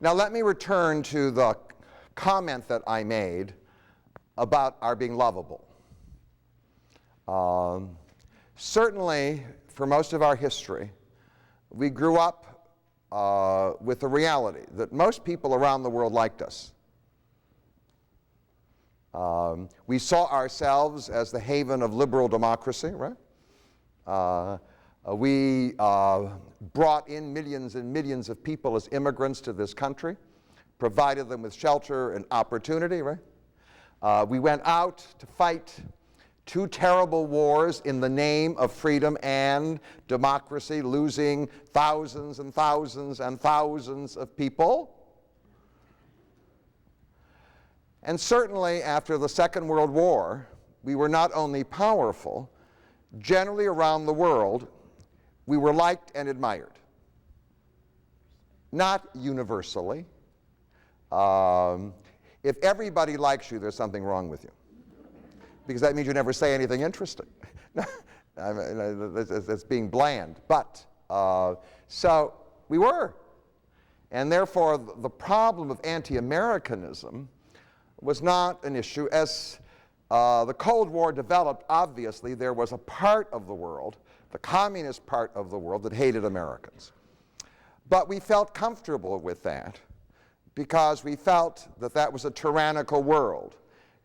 Now let me return to the comment that I made about our being lovable. Certainly, for most of our history, we grew up with the reality that most people around the world liked us. We saw ourselves as the haven of liberal democracy, right? We brought in millions and millions of people as immigrants to this country, provided them with shelter and opportunity, right? We went out to fight 2 terrible wars in the name of freedom and democracy, losing thousands and thousands and thousands of people. And certainly after the Second World War, we were not only powerful, generally around the world, we were liked and admired. Not universally. If everybody likes you, there's something wrong with you, because that means you never say anything interesting. That's being bland. But, so we were. And therefore, the problem of anti-Americanism was not an issue. As the Cold War developed, obviously, there was a part of the world, the communist part of the world, that hated Americans. But we felt comfortable with that because we felt that that was a tyrannical world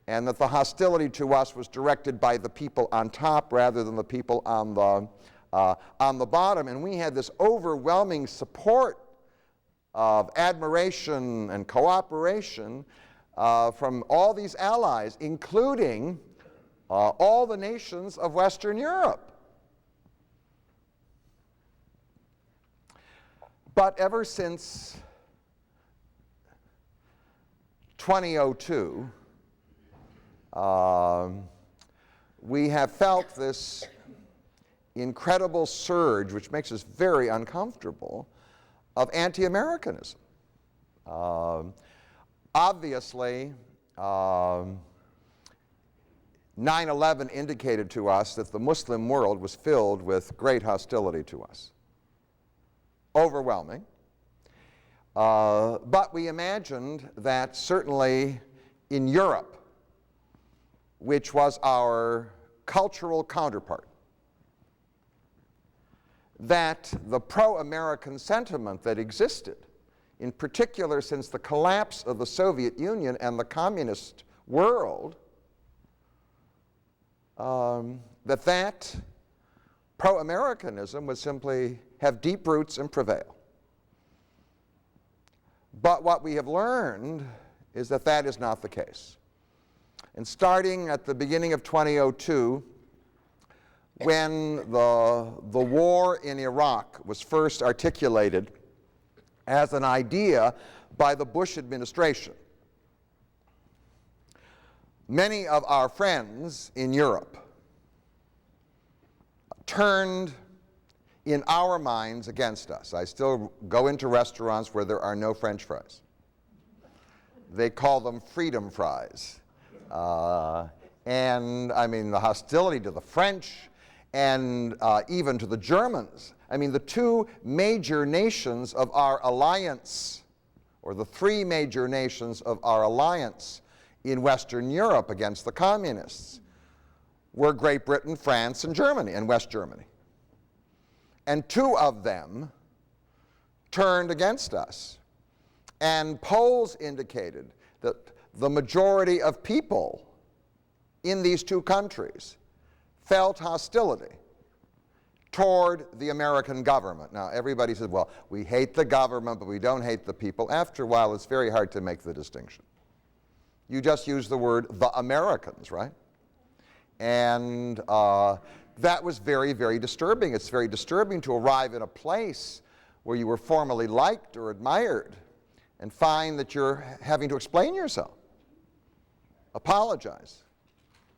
and that the hostility to us was directed by the people on top rather than the people on the bottom. And we had this overwhelming support of admiration and cooperation from all these allies, including all the nations of Western Europe. But ever since 2002, we have felt this incredible surge, which makes us very uncomfortable, of anti-Americanism. Obviously, 9/11 indicated to us that the Muslim world was filled with great hostility to us. Overwhelming. But we imagined that certainly in Europe, which was our cultural counterpart, that the pro-American sentiment that existed, in particular since the collapse of the Soviet Union and the communist world, that pro-Americanism would simply have deep roots and prevail. But what we have learned is that that is not the case. And starting at the beginning of 2002, when the war in Iraq was first articulated as an idea by the Bush administration, many of our friends in Europe turned in our minds against us. I still go into restaurants where there are no French fries. They call them freedom fries. And I mean, the hostility to the French and even to the Germans. I mean, the 2 major nations of our alliance, or the 3 major nations of our alliance in Western Europe against the communists, were Great Britain, France, and Germany, and West Germany. And 2 of them turned against us. And polls indicated that the majority of people in these 2 countries felt hostility toward the American government. Now, everybody says, well, we hate the government, but we don't hate the people. After a while, it's very hard to make the distinction. You just use the word the Americans, right? And that was very, very disturbing. It's very disturbing to arrive in a place where you were formerly liked or admired and find that you're having to explain yourself, apologize.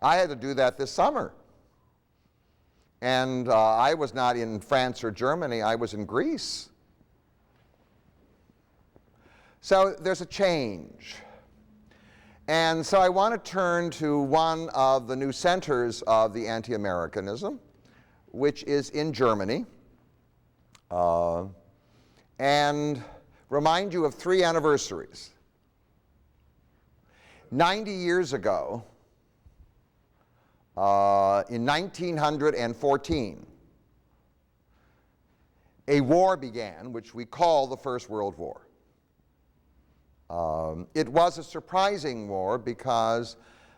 I had to do that this summer. And I was not in France or Germany, I was in Greece. So there's a change. And so I want to turn to one of the new centers of the anti-Americanism, which is in Germany. And remind you of 3 anniversaries. 90 years ago, in 1914, a war began, which we call the First World War. It was a surprising war because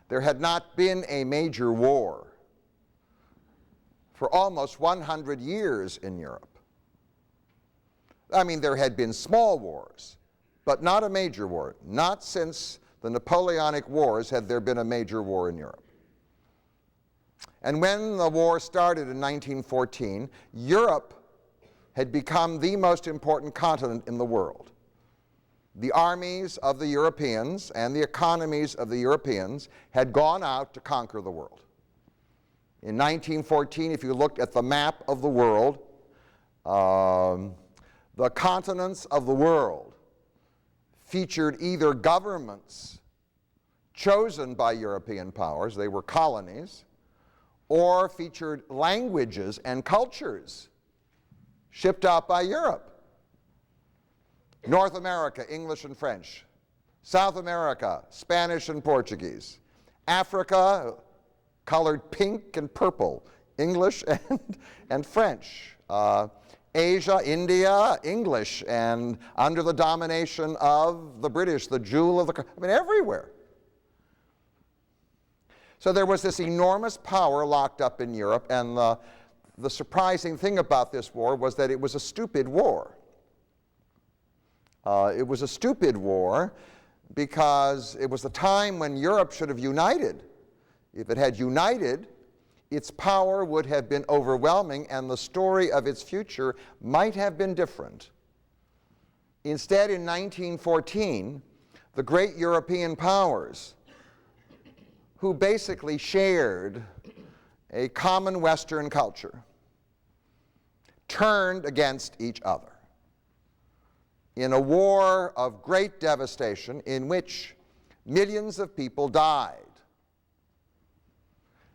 there had not been a major war for almost 100 years in Europe. I mean, there had been small wars, but not a major war. Not since the Napoleonic Wars had there been a major war in Europe. And when the war started in 1914, Europe had become the most important continent in the world. The armies of the Europeans and the economies of the Europeans had gone out to conquer the world. In 1914, if you looked at the map of the world, the continents of the world featured either governments chosen by European powers, they were colonies, or featured languages and cultures shipped out by Europe. North America, English and French. South America, Spanish and Portuguese. Africa, colored pink and purple, English and French. Asia, India, English, and under the domination of the British, the jewel of the, I mean, everywhere. So there was this enormous power locked up in Europe, and the surprising thing about this war was that it was a stupid war. It was a stupid war because it was the time when Europe should have united. If it had united, its power would have been overwhelming and the story of its future might have been different. Instead, in 1914, the great European powers, who basically shared a common Western culture, turned against each other in a war of great devastation in which millions of people died.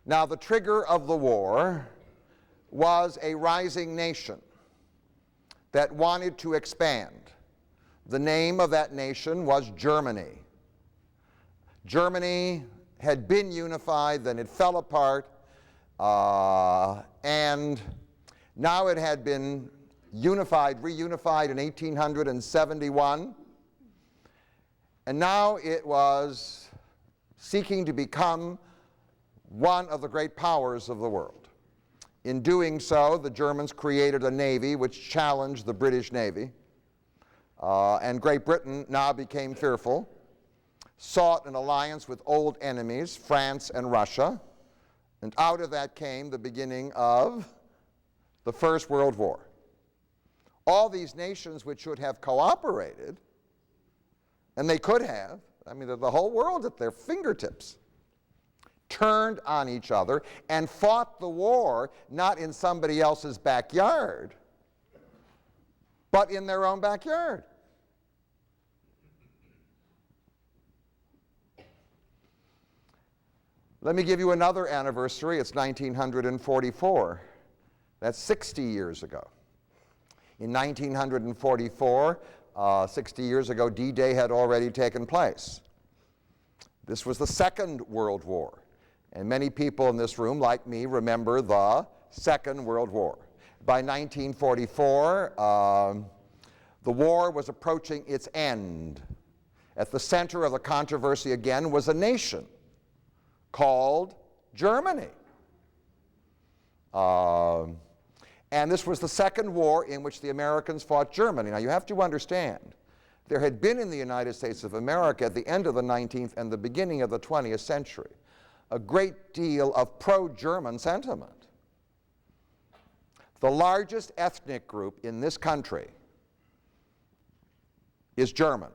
Now, the trigger of the war was a rising nation that wanted to expand. The name of that nation was Germany. Germany had been unified, then it fell apart, and now it had been reunified in 1871, and now it was seeking to become one of the great powers of the world. In doing so, the Germans created a navy which challenged the British Navy, and Great Britain now became fearful, sought an alliance with old enemies, France and Russia, and out of that came the beginning of the First World War. All these nations which should have cooperated, and they could have, I mean, the whole world at their fingertips, turned on each other and fought the war not in somebody else's backyard, but in their own backyard. Let me give you another anniversary. It's 1944. That's 60 years ago. In 1944, 60 years ago, D-Day had already taken place. This was the Second World War. And many people in this room, like me, remember the Second World War. By 1944, the war was approaching its end. At the center of the controversy again was a nation called Germany. And this was the second war in which the Americans fought Germany. Now you have to understand, there had been in the United States of America at the end of the 19th and the beginning of the 20th century a great deal of pro-German sentiment. The largest ethnic group in this country is German.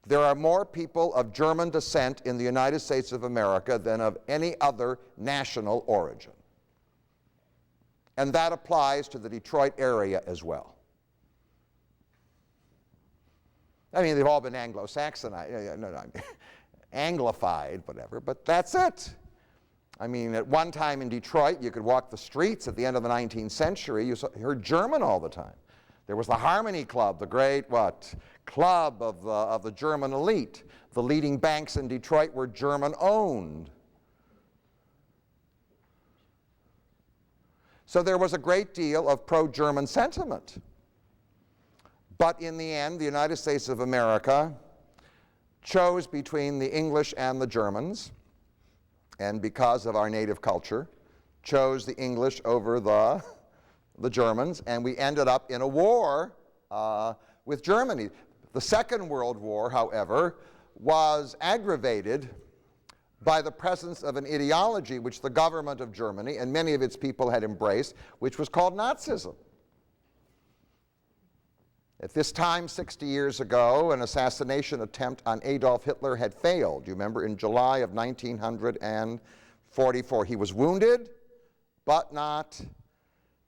There are more people of German descent in the United States of America than of any other national origin. And that applies to the Detroit area as well. I mean, they've all been Anglo-Saxonized, Anglified, whatever, but that's it. I mean, at one time in Detroit, you could walk the streets at the end of the 19th century, you heard German all the time. There was the Harmony Club, the great, club of the German elite. The leading banks in Detroit were German-owned. So there was a great deal of pro-German sentiment. But in the end, the United States of America chose between the English and the Germans, and because of our native culture, chose the English over the Germans, and we ended up in a war with Germany. The Second World War, however, was aggravated by the presence of an ideology which the government of Germany and many of its people had embraced, which was called Nazism. At this time, 60 years ago, an assassination attempt on Adolf Hitler had failed. You remember, in July of 1944. He was wounded, but not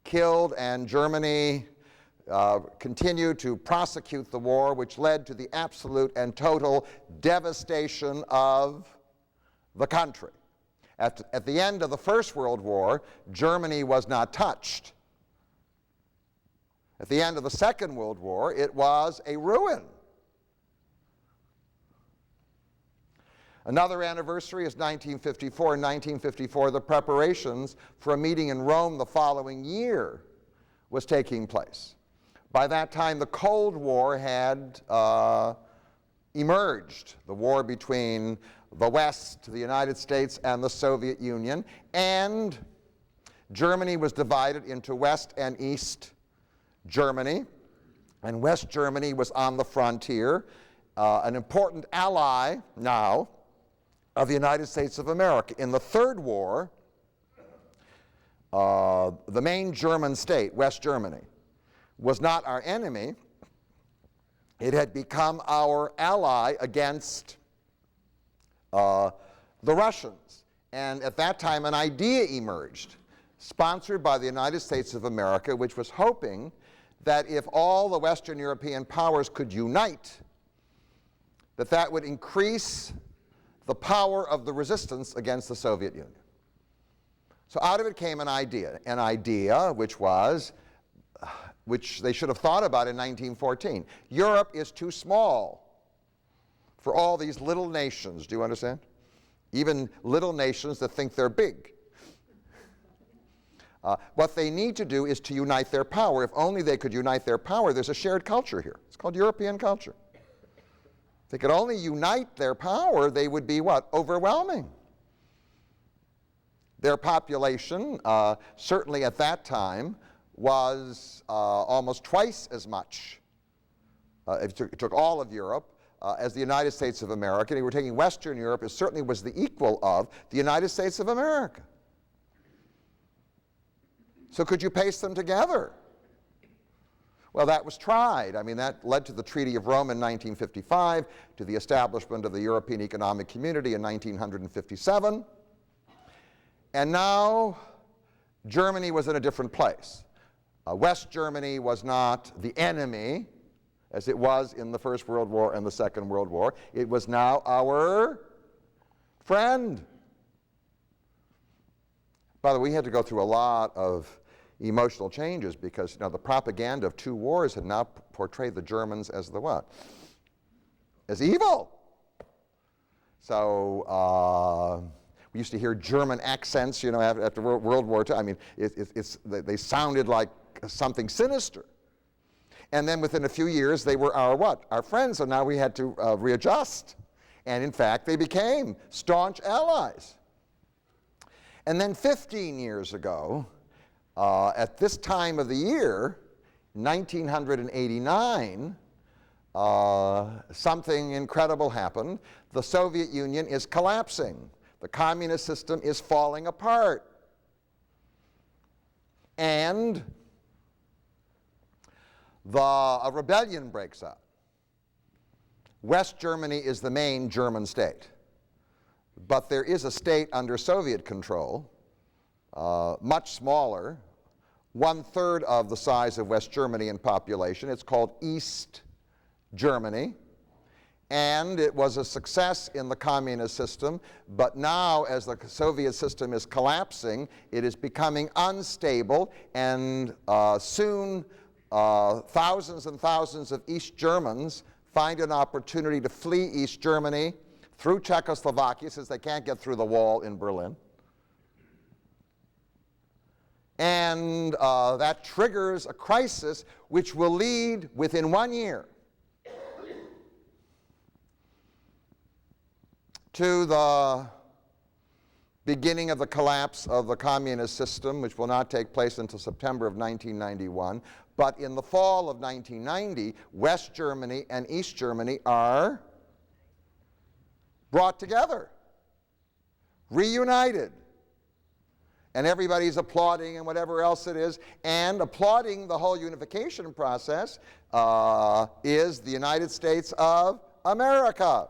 killed, and Germany continued to prosecute the war, which led to the absolute and total devastation of the country. At the end of the First World War, Germany was not touched. At the end of the Second World War, it was a ruin. Another anniversary is 1954. In 1954, the preparations for a meeting in Rome the following year was taking place. By that time, the Cold War had emerged, the war between the West, the United States, and the Soviet Union, and Germany was divided into West and East Germany, and West Germany was on the frontier, an important ally now of the United States of America. In the Third War, the main German state, West Germany, was not our enemy. It had become our ally against the Russians. And at that time, an idea emerged, sponsored by the United States of America, which was hoping that if all the Western European powers could unite, that would increase the power of the resistance against the Soviet Union. So out of it came an idea which they should have thought about in 1914. Europe is too small for all these little nations. Do you understand? Even little nations that think they're big. What they need to do is to unite their power. If only they could unite their power, there's a shared culture here. It's called European culture. If they could only unite their power, they would be what? Overwhelming. Their population, certainly at that time, was almost twice as much, it took all of Europe, as the United States of America. And if we're taking Western Europe, it certainly was the equal of the United States of America. So could you paste them together? Well, that was tried. I mean, that led to the Treaty of Rome in 1955, to the establishment of the European Economic Community in 1957. And now Germany was in a different place. West Germany was not the enemy, as it was in the First World War and the Second World War. It was now our friend. By the way, we had to go through a lot of emotional changes because the propaganda of two wars had now portrayed the Germans as the what? As evil. So we used to hear German accents, after World War II. I mean, they sounded like something sinister. And then within a few years, they were our what? Our friends, so now we had to readjust. And in fact, they became staunch allies. And then 15 years ago, at this time of the year, 1989, something incredible happened. The Soviet Union is collapsing. The communist system is falling apart. And a rebellion breaks out. West Germany is the main German state. But there is a state under Soviet control, much smaller, 1/3 of the size of West Germany in population. It's called East Germany. And it was a success in the communist system, but now as the Soviet system is collapsing, it is becoming unstable, and soon thousands and thousands of East Germans find an opportunity to flee East Germany through Czechoslovakia, since they can't get through the wall in Berlin. And that triggers a crisis which will lead within 1 year to the beginning of the collapse of the communist system, which will not take place until September of 1991. But in the fall of 1990, West Germany and East Germany are brought together, reunited. And everybody's applauding and whatever else it is. And applauding the whole unification process is the United States of America.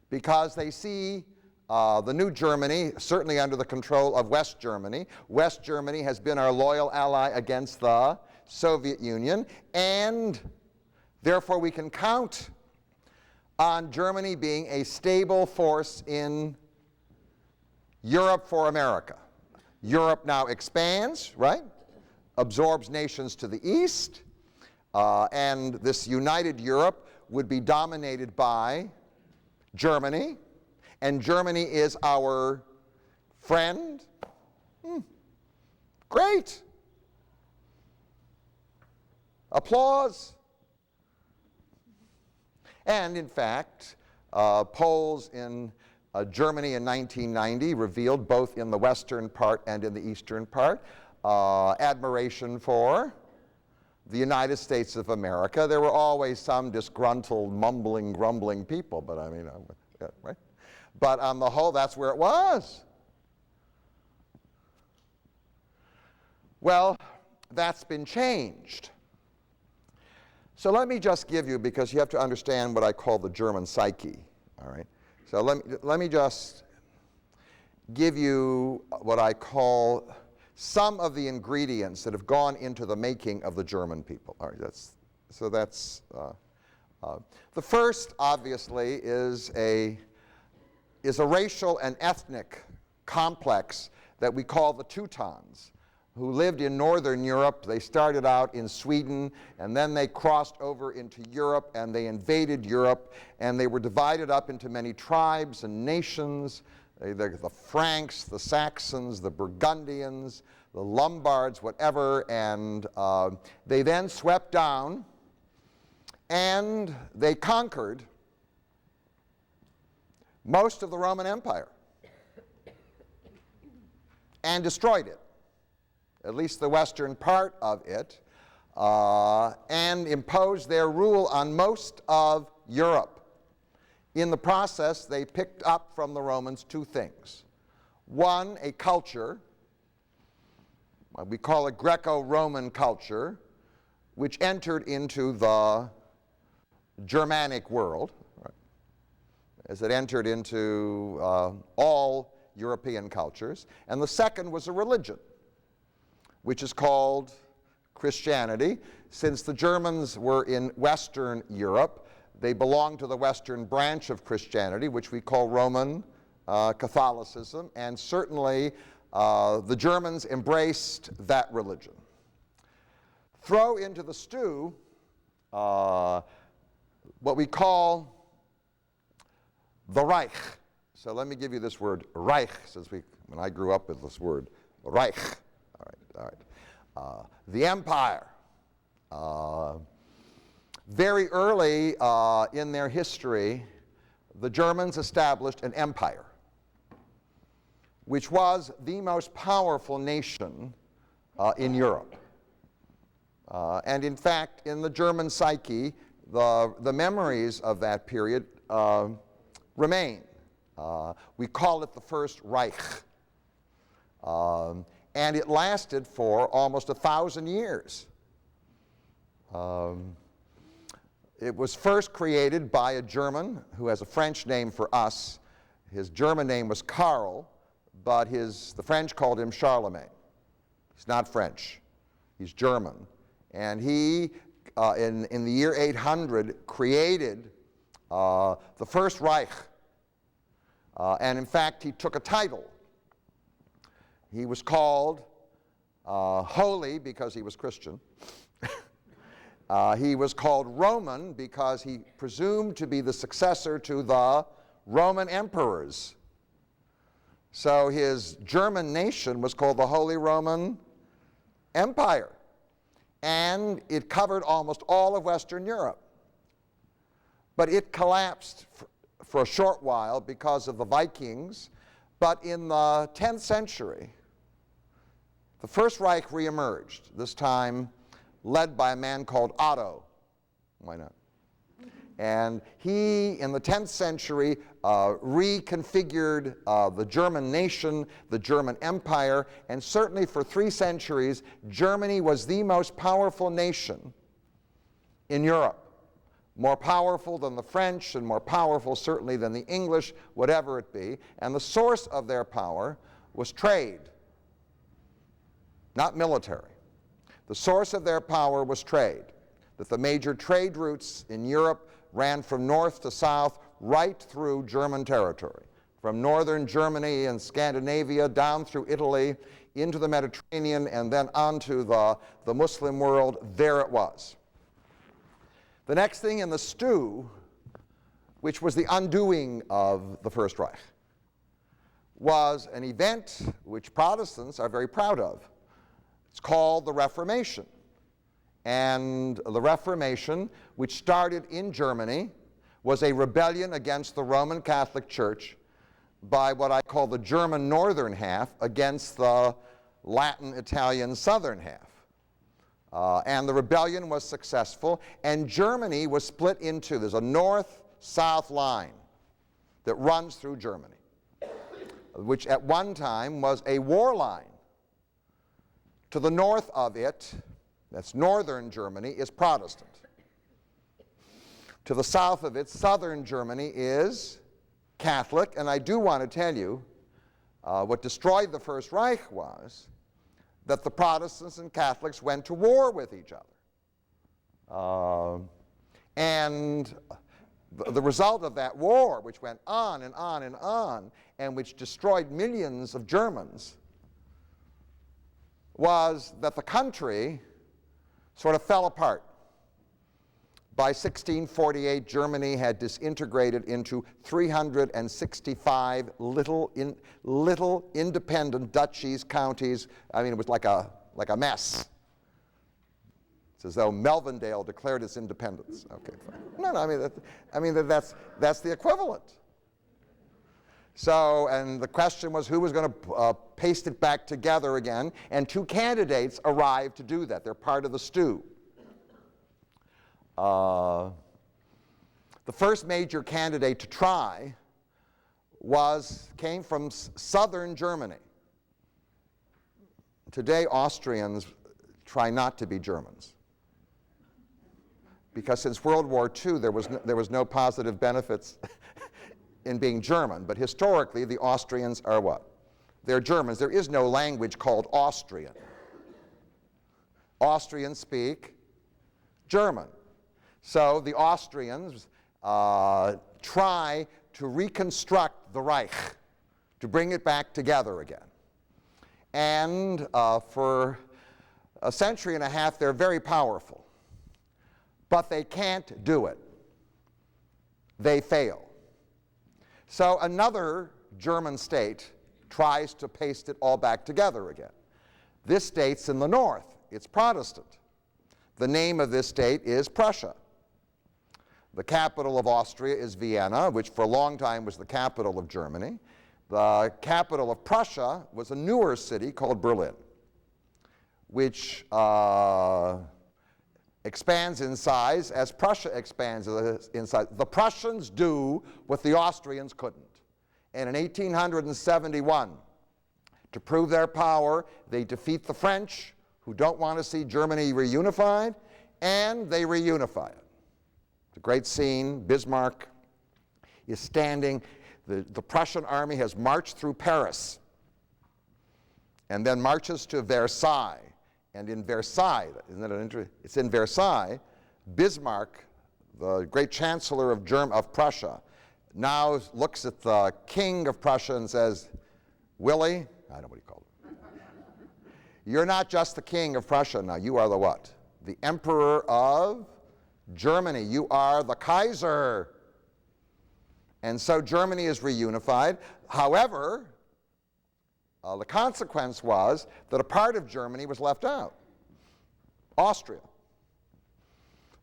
Because they see the new Germany, certainly under the control of West Germany. West Germany has been our loyal ally against the Soviet Union. And therefore we can count on Germany being a stable force in Europe for America. Europe now expands, right? Absorbs nations to the east, and this united Europe would be dominated by Germany, and Germany is our friend. Great. Applause. And in fact, polls in Germany in 1990 revealed, both in the western part and in the eastern part, admiration for the United States of America. There were always some disgruntled, mumbling, grumbling people, but I mean, right? But on the whole, that's where it was. Well, that's been changed. So let me just give you, because you have to understand what I call the German psyche, all right? So let me just give you what I call some of the ingredients that have gone into the making of the German people. All right, the first, obviously, is a racial and ethnic complex that we call the Teutons, who lived in Northern Europe. They started out in Sweden, and then they crossed over into Europe, and they invaded Europe, and they were divided up into many tribes and nations. The Franks, the Saxons, the Burgundians, the Lombards, whatever, and they then swept down, and they conquered most of the Roman Empire and destroyed it, at least the western part of it, and imposed their rule on most of Europe. In the process, they picked up from the Romans two things. One, a culture, we call it Greco-Roman culture, which entered into the Germanic world, right, as it entered into all European cultures. And the second was a religion, which is called Christianity. Since the Germans were in Western Europe, they belonged to the Western branch of Christianity, which we call Roman Catholicism, and certainly the Germans embraced that religion. Throw into the stew what we call the Reich. So let me give you this word, Reich, since when I grew up with this word, Reich. All right. The empire. Very early in their history, the Germans established an empire, which was the most powerful nation in Europe. And in fact, in the German psyche, the memories of that period remain. We call it the First Reich. And it lasted for almost 1,000 years. It was first created by a German who has a French name for us. His German name was Karl, but the French called him Charlemagne. He's not French. He's German. And he, in the year 800, created the First Reich. And in fact, he took a title. He was called Holy because he was Christian. He was called Roman because he presumed to be the successor to the Roman emperors. So his German nation was called the Holy Roman Empire, and it covered almost all of Western Europe. But it collapsed for a short while because of the Vikings. But in the 10th century, the First Reich reemerged, this time led by a man called Otto. Why not? And he, in the 10th century, reconfigured the German nation, the German empire, and certainly for 3 centuries, Germany was the most powerful nation in Europe. More powerful than the French, and more powerful certainly than the English, whatever it be. And the source of their power was trade, not military. The source of their power was trade, that the major trade routes in Europe ran from north to south right through German territory, from northern Germany and Scandinavia down through Italy into the Mediterranean and then onto the Muslim world. There it was. The next thing in the stew, which was the undoing of the First Reich, was an event which Protestants are very proud of. It's called the Reformation. And the Reformation, which started in Germany, was a rebellion against the Roman Catholic Church by what I call the German northern half against the Latin Italian southern half. And the rebellion was successful, and Germany was split into, there's a north-south line that runs through Germany, which at one time was a war line. To the north of it, that's northern Germany, is Protestant. To the south of it, southern Germany, is Catholic. And I do want to tell you, what destroyed the First Reich was that the Protestants and Catholics went to war with each other. And the result of that war, which went on and on and on, and which destroyed millions of Germans, was that the country sort of fell apart. By 1648, Germany had disintegrated into 365 little independent duchies, counties. I mean, it was like a mess. It's as though Melvindale declared its independence. Okay, fine. No, that's the equivalent. So, and the question was who was going to paste it back together again, and 2 candidates arrived to do that. They're part of the stew. The first major candidate to try came from southern Germany. Today, Austrians try not to be Germans, because since World War II, there was no positive benefits in being German. But historically, the Austrians are what? They're Germans. There is no language called Austrian. Austrians speak German. So the Austrians try to reconstruct the Reich, to bring it back together again. And for a century and a half, they're very powerful. But they can't do it. They fail. So another German state tries to paste it all back together again. This state's in the north. It's Protestant. The name of this state is Prussia. The capital of Austria is Vienna, which for a long time was the capital of Germany. The capital of Prussia was a newer city called Berlin, which expands in size as Prussia expands in size. The Prussians do what the Austrians couldn't. And in 1871, to prove their power, they defeat the French, who don't want to see Germany reunified, and they reunify it. It's a great scene. Bismarck is standing. The Prussian army has marched through Paris and then marches to Versailles. And in Versailles, isn't that an interesting? It's in Versailles, Bismarck, the great chancellor of Prussia, now looks at the King of Prussia and says, Willie, I don't know what he called him. You're not just the King of Prussia now, you are the what? the Emperor of Germany. You are the Kaiser. And so Germany is reunified. However, the consequence was that a part of Germany was left out. Austria.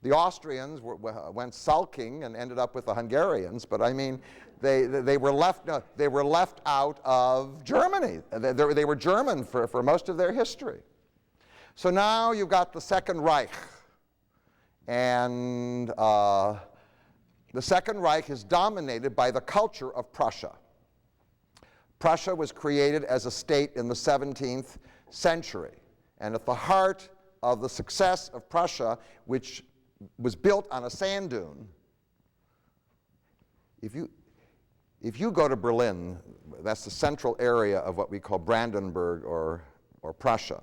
The Austrians went sulking and ended up with the Hungarians, but I mean, they were left out of Germany. They were German for most of their history. So now you've got the Second Reich. And the Second Reich is dominated by the culture of Prussia. Prussia was created as a state in the 17th century. And at the heart of the success of Prussia, which was built on a sand dune, if you go to Berlin, that's the central area of what we call Brandenburg or Prussia,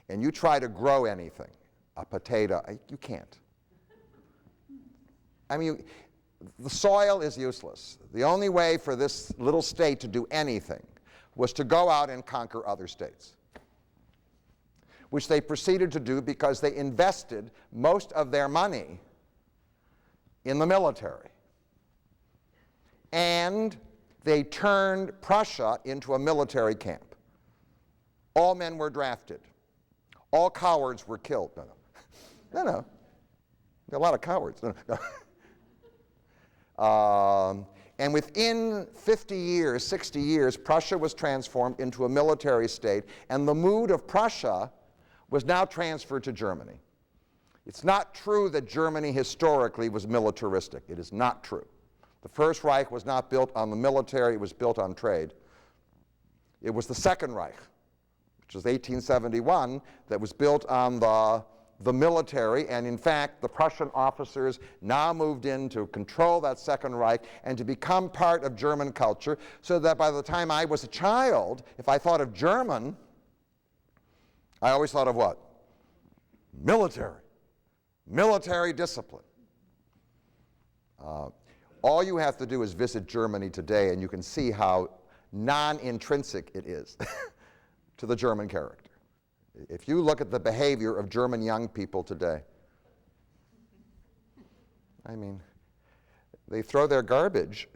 and you try to grow anything, a potato, you can't. I mean, the soil is useless. The only way for this little state to do anything was to go out and conquer other states, which they proceeded to do because they invested most of their money in the military. And they turned Prussia into a military camp. All men were drafted. All cowards were killed. No. There are a lot of cowards. And within 50 years, 60 years, Prussia was transformed into a military state, and the mood of Prussia was now transferred to Germany. It's not true that Germany historically was militaristic. It is not true. The First Reich was not built on the military, it was built on trade. It was the Second Reich, which was 1871, that was built on the military, and in fact, the Prussian officers now moved in to control that Second Reich and to become part of German culture, so that by the time I was a child, if I thought of German, I always thought of what? Military. Military discipline. All you have to do is visit Germany today, and you can see how non-intrinsic it is to the German character. If you look at the behavior of German young people today, I mean, they throw their garbage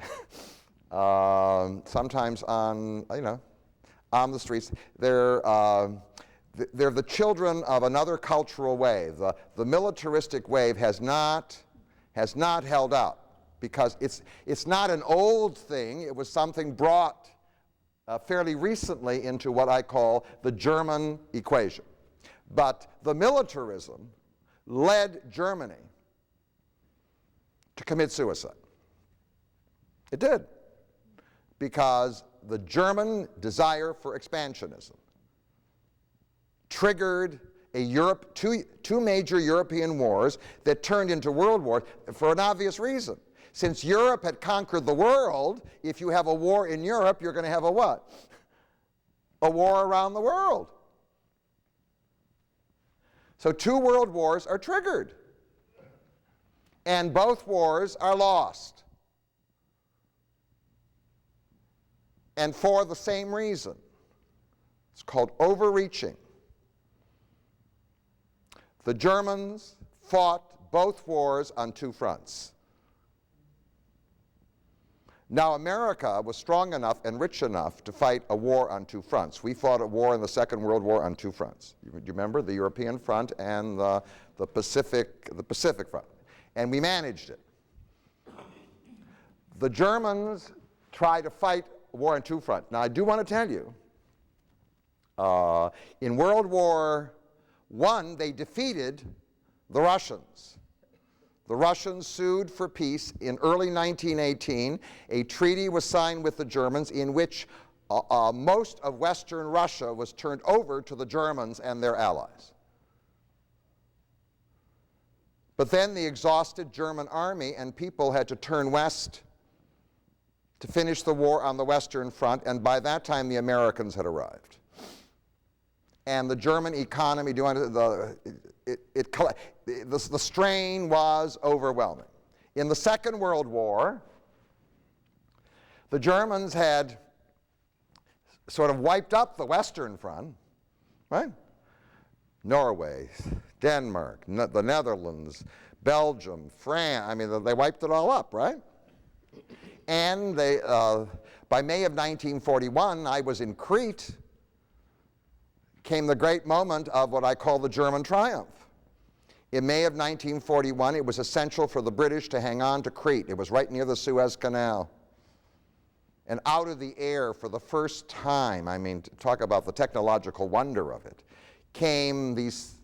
sometimes on the streets. They're the children of another cultural wave. The militaristic wave has not held out, because it's not an old thing. It was something brought fairly recently into what I call the German equation. But the militarism led Germany to commit suicide. It did, because the German desire for expansionism triggered two major European wars that turned into world wars for an obvious reason. Since Europe had conquered the world, if you have a war in Europe, you're going to have a what? A war around the world. So 2 world wars are triggered. And both wars are lost. And for the same reason. It's called overreaching. The Germans fought both wars on 2 fronts. Now, America was strong enough and rich enough to fight a war on 2 fronts. We fought a war in the Second World War on 2 fronts. You remember? The European front and the Pacific front. And we managed it. The Germans tried to fight a war on 2 fronts. Now, I do want to tell you, in World War I, they defeated the Russians. The Russians sued for peace in early 1918. A treaty was signed with the Germans in which most of Western Russia was turned over to the Germans and their allies. But then the exhausted German army and people had to turn west to finish the war on the Western Front, and by that time the Americans had arrived. And the German economy, the strain was overwhelming. In the Second World War, the Germans had sort of wiped up the Western Front, right? Norway, Denmark, the Netherlands, Belgium, France. I mean, they wiped it all up, right? And they, by May of 1941, I was in Crete, came the great moment of what I call the German triumph. In May of 1941, it was essential for the British to hang on to Crete. It was right near the Suez Canal. And out of the air for the first time, I mean, talk about the technological wonder of it, came these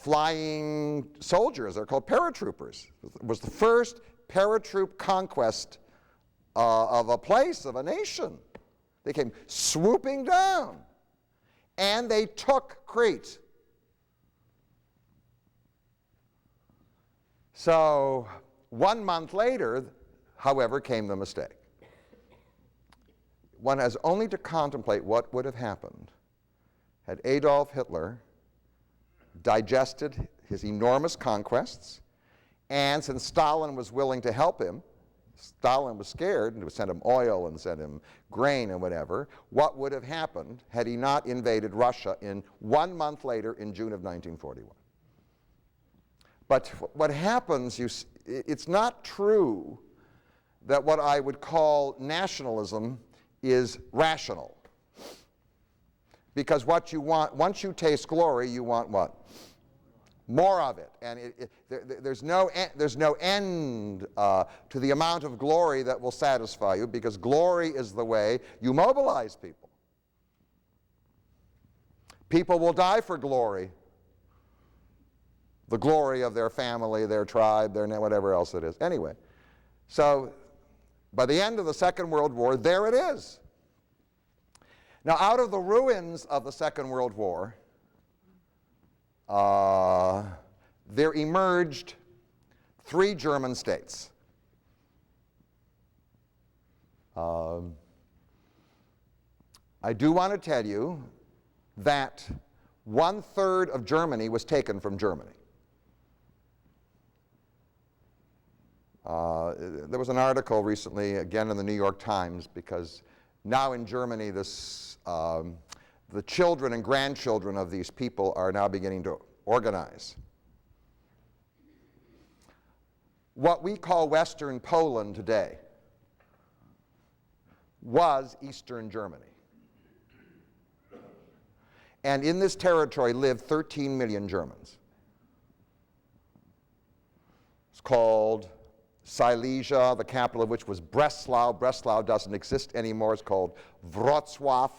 flying soldiers. They're called paratroopers. It was the first paratroop conquest of a place, of a nation. They came swooping down, and they took Crete. So 1 month later, however, came the mistake. One has only to contemplate what would have happened had Adolf Hitler digested his enormous conquests, and since Stalin was willing to help him, Stalin was scared and would send him oil and send him grain and whatever, what would have happened had he not invaded Russia in 1 month later in June of 1941. But what happens, it's not true that what I would call nationalism is rational. Because what you want, once you taste glory, you want what? More of it. And there's no end to the amount of glory that will satisfy you, because glory is the way you mobilize people. People will die for glory. The glory of their family, their tribe, their whatever else it is. Anyway, so by the end of the Second World War, there it is. Now, out of the ruins of the Second World War, there emerged 3 German states. I do want to tell you that 1/3 of Germany was taken from Germany. There was an article recently, again in the New York Times, because now in Germany the children and grandchildren of these people are now beginning to organize. What we call Western Poland today was Eastern Germany. And in this territory lived 13 million Germans. It's called Silesia, the capital of which was Breslau. Breslau doesn't exist anymore. It's called Wrocław.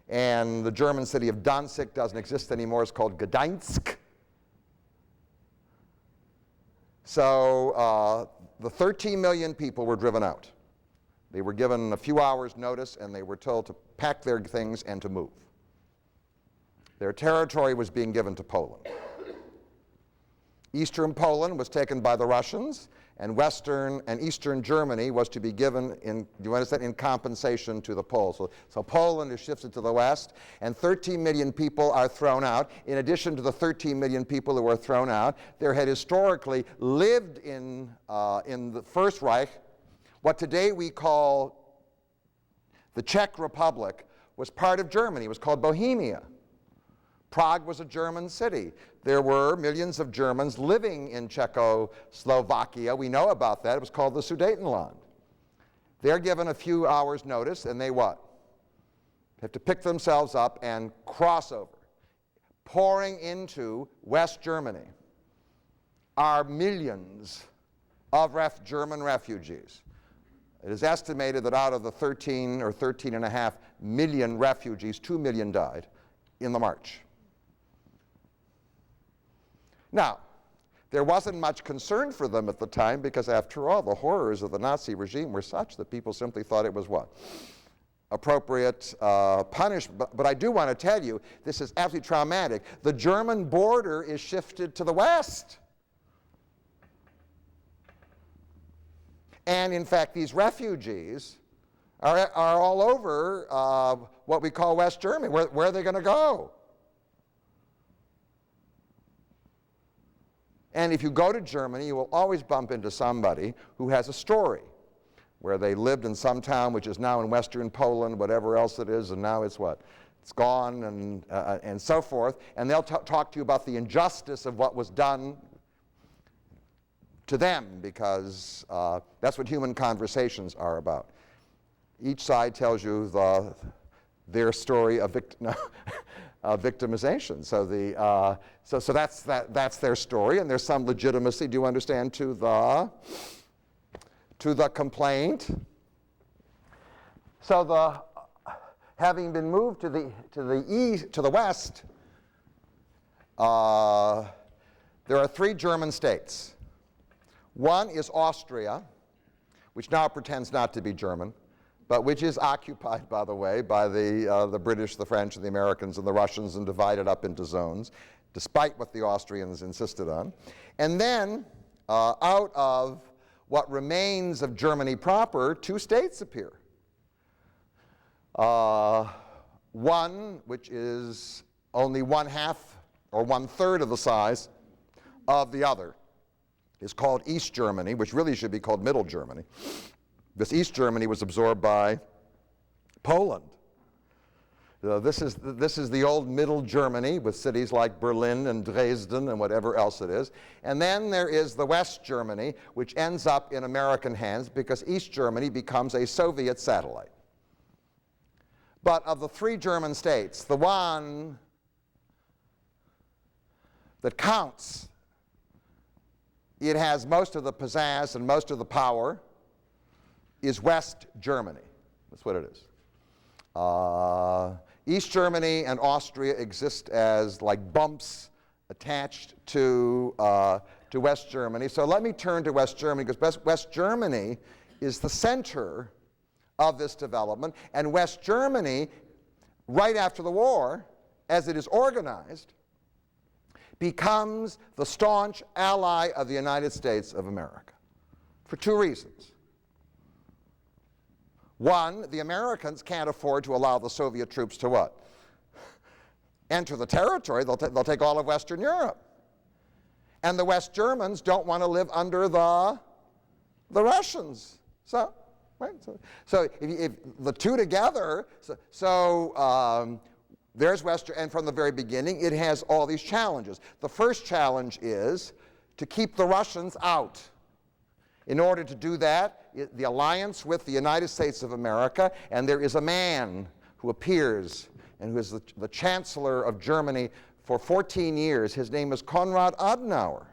And the German city of Danzig doesn't exist anymore. It's called Gdańsk. So the 13 million people were driven out. They were given a few hours' notice, and they were told to pack their things and to move. Their territory was being given to Poland. Eastern Poland was taken by the Russians, and Western and Eastern Germany was to be given in compensation to the Poles. So Poland is shifted to the west, and 13 million people are thrown out. In addition to the 13 million people who were thrown out, there had historically lived in the First Reich what today we call the Czech Republic. Was part of Germany. It was called Bohemia. Prague was a German city. There were millions of Germans living in Czechoslovakia. We know about that. It was called the Sudetenland. They're given a few hours' notice, and they what? Have to pick themselves up and cross over. Pouring into West Germany are millions of German refugees. It is estimated that out of the 13 or 13.5 million refugees, 2 million died in the march. Now, there wasn't much concern for them at the time, because after all, the horrors of the Nazi regime were such that people simply thought it was what? Appropriate punishment. But I do want to tell you, this is absolutely traumatic. The German border is shifted to the west. And in fact, these refugees are all over what we call West Germany. Where are they going to go? And if you go to Germany, you will always bump into somebody who has a story where they lived in some town which is now in Western Poland, whatever else it is, and now it's what? it's gone, and so forth. And they'll talk to you about the injustice of what was done to them, because that's what human conversations are about. Each side tells you their story of victimization. So that's their story, and there's some legitimacy, do you understand, to the complaint. So having been moved to the west, there are 3 German states. One is Austria, which now pretends not to be German, but which is occupied, by the way, by the British, the French, and the Americans, and the Russians, and divided up into zones, despite what the Austrians insisted on. And then, out of what remains of Germany proper, 2 states appear. One, which is only 1/2 or 1/3 of the size of the other, is called East Germany, which really should be called Middle Germany. This East Germany was absorbed by Poland. This is the old Middle Germany with cities like Berlin and Dresden and whatever else it is. And then there is the West Germany, which ends up in American hands because East Germany becomes a Soviet satellite. But of the 3 German states, the one that counts, it has most of the pizzazz and most of the power, is West Germany. That's what it is. East Germany and Austria exist as like bumps attached to West Germany. So let me turn to West Germany, because West Germany is the center of this development. And West Germany, right after the war, as it is organized, becomes the staunch ally of the United States of America for 2 reasons. One, the Americans can't afford to allow the Soviet troops to what? Enter the territory. They'll take all of Western Europe. And the West Germans don't want to live under the Russians. So, right? So if the 2 together, there's Western, and from the very beginning, it has all these challenges. The first challenge is to keep the Russians out. In order to do that, the alliance with the United States of America, and there is a man who appears and who is the Chancellor of Germany for 14 years. His name is Konrad Adenauer.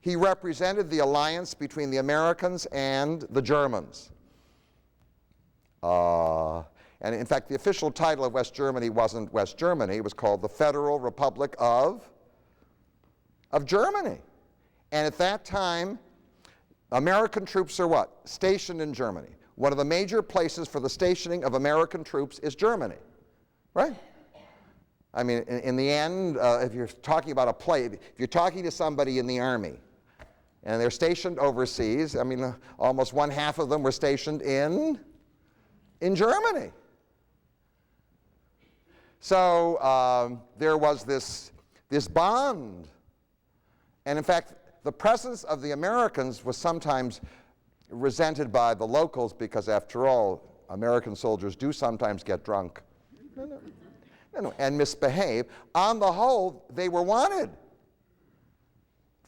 He represented the alliance between the Americans and the Germans. And in fact, the official title of West Germany wasn't West Germany. It was called the Federal Republic of Germany. And at that time, American troops are what? Stationed in Germany. One of the major places for the stationing of American troops is Germany, right? I mean, in the end, if you're talking about if you're talking to somebody in the army, and they're stationed overseas, I mean, almost 1/2 of them were stationed in Germany. So there was this bond. And in fact, the presence of the Americans was sometimes resented by the locals because, after all, American soldiers do sometimes get drunk and misbehave. On the whole, they were wanted.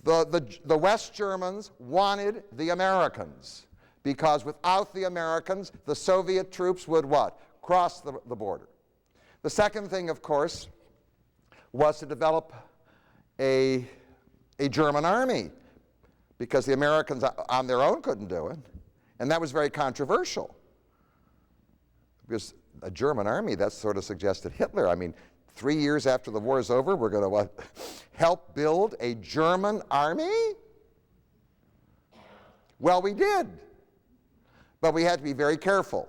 The West Germans wanted the Americans because without the Americans, the Soviet troops would what? Cross the border. The second thing, of course, was to develop a German army, because the Americans on their own couldn't do it. And that was very controversial, because a German army, that sort of suggested Hitler. I mean, 3 years after the war is over, we're going to what? Help build a German army? Well, we did. But we had to be very careful.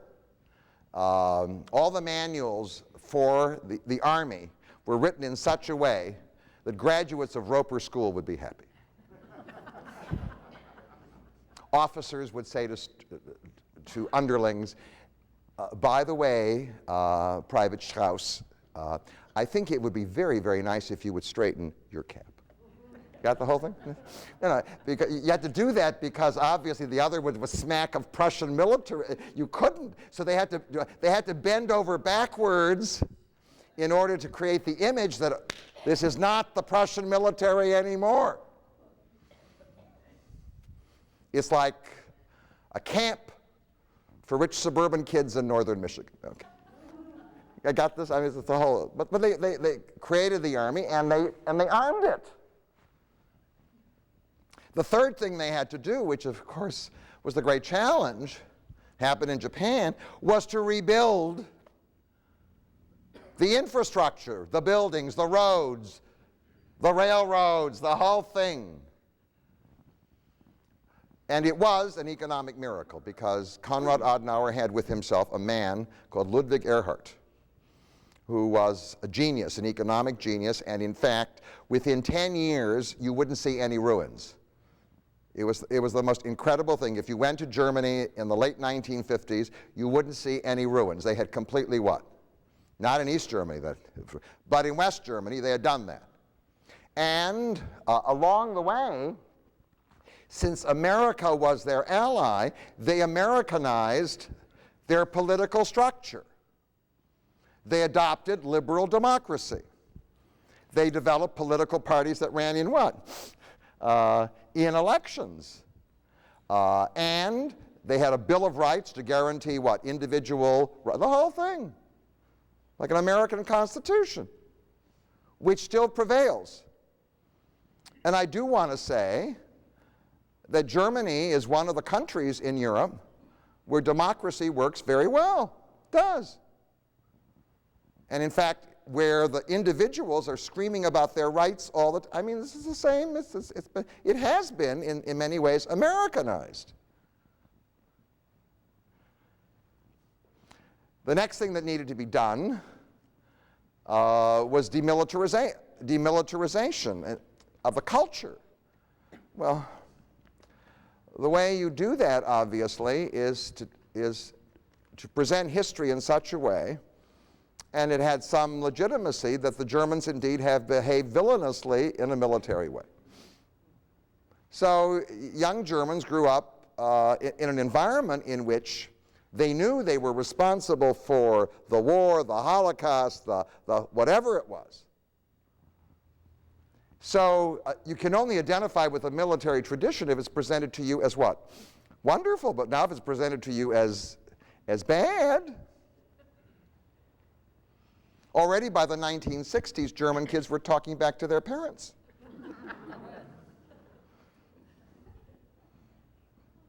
All the manuals for the army were written in such a way that graduates of Roper School would be happy. Officers would say to underlings, by the way, Private Strauss, I think it would be very, very nice if you would straighten your cap. Got the whole thing? No, because you had to do that because obviously the other was smack of Prussian military. You couldn't, so they had to bend over backwards in order to create the image that this is not the Prussian military anymore. It's like a camp for rich suburban kids in northern Michigan. Okay. I got this? I mean, it's the whole, but they created the army and they armed it. The third thing they had to do, which of course was the great challenge, happened in Japan, was to rebuild the infrastructure, the buildings, the roads, the railroads, the whole thing. And it was an economic miracle because Konrad Adenauer had with himself a man called Ludwig Erhard, who was a genius, an economic genius, and in fact, within 10 years, you wouldn't see any ruins. It was the most incredible thing. If you went to Germany in the late 1950s, you wouldn't see any ruins. They had completely what? Not in East Germany, but in West Germany, they had done that. And along the way, since America was their ally, they Americanized their political structure. They adopted liberal democracy. They developed political parties that ran in what? In elections. And they had a Bill of Rights to guarantee what? Individual, the whole thing. Like an American Constitution, which still prevails. And I do want to say that Germany is one of the countries in Europe where democracy works very well. It does. And in fact, where the individuals are screaming about their rights all the time. I mean, this is the same. It has been, in many ways, Americanized. The next thing that needed to be done was demilitarization of the culture. Well, the way you do that, obviously, is to present history in such a way, and it had some legitimacy, that the Germans indeed have behaved villainously in a military way. So young Germans grew up in an environment in which they knew they were responsible for the war, the Holocaust, the whatever it was. So you can only identify with a military tradition if it's presented to you as what? Wonderful, but now if it's presented to you as bad. Already by the 1960s, German kids were talking back to their parents.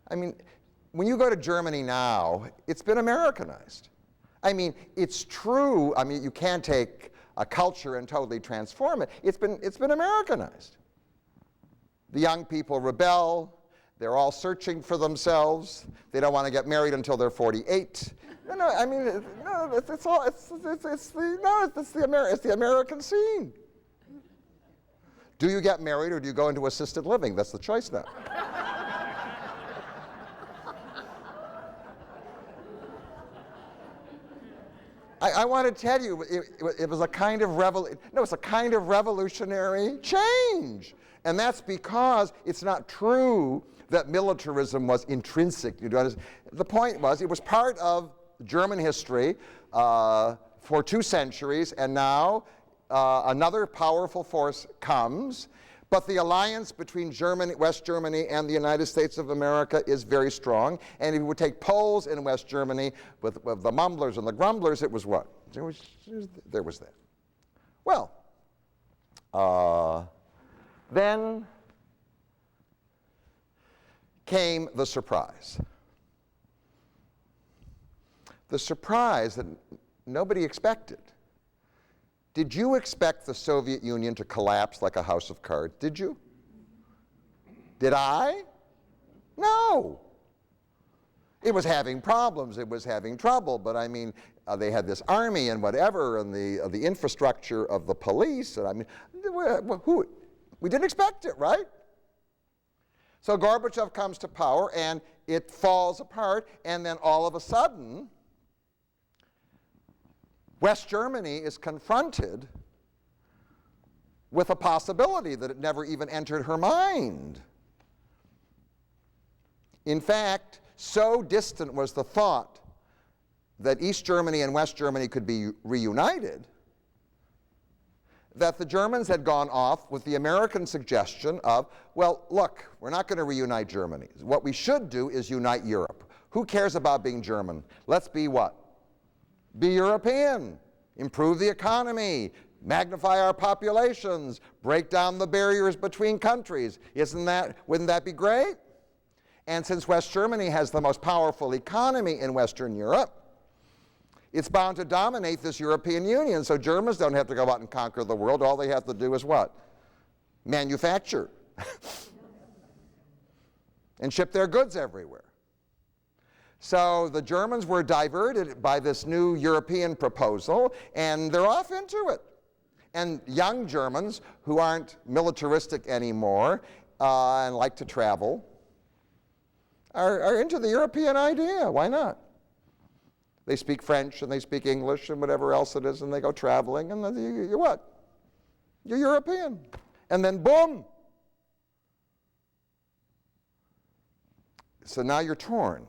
I mean, when you go to Germany now, it's been Americanized. I mean, it's true. I mean, you can't take a culture and totally transform it. It's been Americanized. The young people rebel. They're all searching for themselves. They don't want to get married until they're 48. No, I mean, no, it's the American scene. Do you get married or do you go into assisted living? That's the choice now. I want to tell you, it was a kind of revolutionary change. And that's because it's not true that militarism was intrinsic. The point was, it was part of German history for 2 centuries, and now another powerful force comes. But the alliance between West Germany and the United States of America is very strong. And if you would take polls in West Germany with the mumblers and the grumblers, it was what? There was that. Well, then came the surprise. The surprise that nobody expected. Did you expect the Soviet Union to collapse like a house of cards? Did you? Did I? No. It was having problems, it was having trouble, but I mean, they had this army and whatever, and the infrastructure of the police, and I mean, we didn't expect it, right? So Gorbachev comes to power, and it falls apart, and then all of a sudden, West Germany is confronted with a possibility that it never even entered her mind. In fact, so distant was the thought that East Germany and West Germany could be reunited that the Germans had gone off with the American suggestion of, well, look, we're not going to reunite Germany. What we should do is unite Europe. Who cares about being German? Let's be what? Be European. Improve the economy. Magnify our populations. Break down the barriers between countries. Wouldn't that be great? And since West Germany has the most powerful economy in Western Europe, it's bound to dominate this European Union, so Germans don't have to go out and conquer the world. All they have to do is what? Manufacture. And ship their goods everywhere. So the Germans were diverted by this new European proposal, and they're off into it. And young Germans who aren't militaristic anymore and like to travel are into the European idea. Why not? They speak French and they speak English and whatever else it is, and they go traveling, and then you're what? You're European. And then boom. So now you're torn.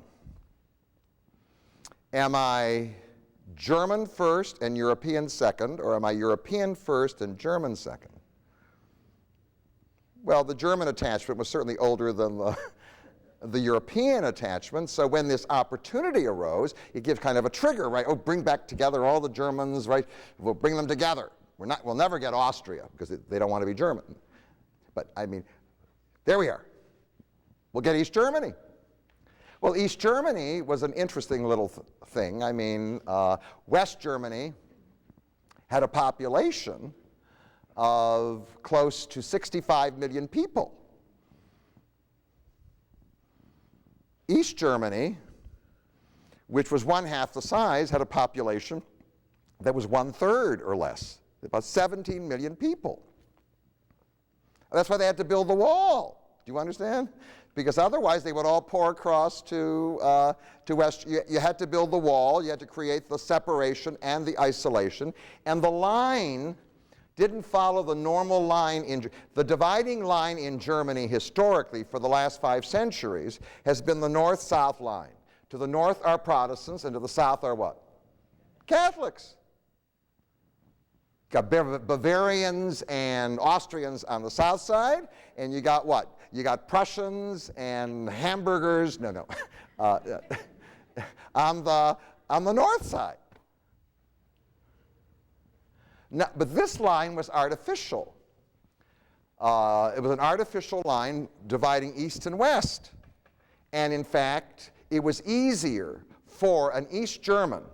Am I German first and European second, or am I European first and German second? Well, the German attachment was certainly older than the European attachment, so when this opportunity arose, it gives kind of a trigger, right? Oh, bring back together all the Germans, right? We'll bring them together. We'll never get Austria because they don't want to be German. But I mean, there we are. We'll get East Germany. Well, East Germany was an interesting little thing. I mean, West Germany had a population of close to 65 million people. East Germany, which was one half the size, had a population that was 1/3 or less, about 17 million people. That's why they had to build the wall. Do you understand? Because otherwise they would all pour across to West. You had to build the wall, you had to create the separation and the isolation, and the line didn't follow the normal line. The dividing line in Germany historically for the last 5 centuries has been the north-south line. To the north are Protestants, and to the south are what? Catholics. Got Bavarians and Austrians on the south side, and you got what? You got Prussians and Hamburgers, on the north side. Now, but this line was artificial. It was an artificial line dividing east and west. And in fact, it was easier for an East German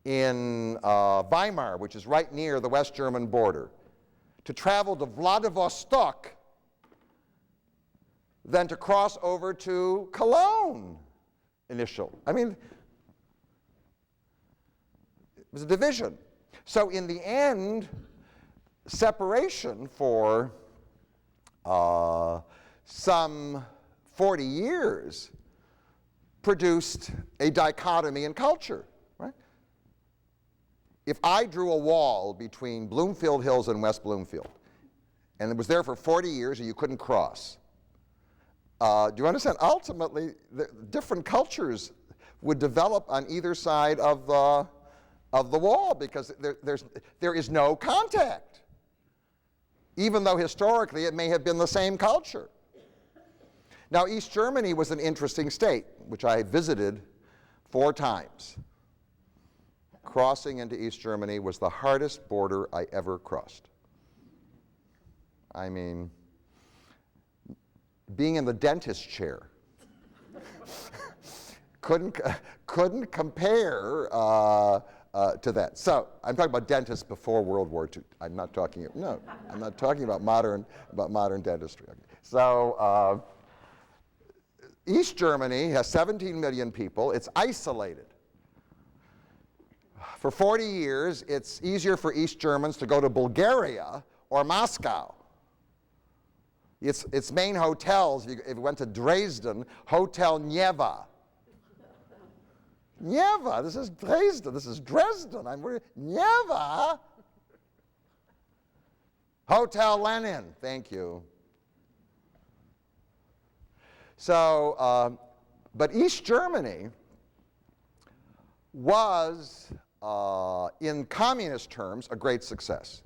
in Weimar, which is right near the West German border, to travel to Vladivostok than to cross over to Cologne initially. I mean, it was a division. So in the end, separation for some 40 years produced a dichotomy in culture, right? If I drew a wall between Bloomfield Hills and West Bloomfield, and it was there for 40 years and you couldn't cross, do you understand? Ultimately, different cultures would develop on either side of the wall because there is no contact, even though historically it may have been the same culture. Now, East Germany was an interesting state, which I visited 4 times. Crossing into East Germany was the hardest border I ever crossed. I mean, being in the dentist chair couldn't compare to that. So I'm talking about dentists before World War II. I'm not talking about modern dentistry. Okay. So East Germany has 17 million people. It's isolated. For 40 years, it's easier for East Germans to go to Bulgaria or Moscow. Its main hotels, if you went to Dresden, Hotel Neva. Neva, this is Dresden, this is Dresden. Neva. Hotel Lenin, thank you. So, but East Germany was, in communist terms, a great success.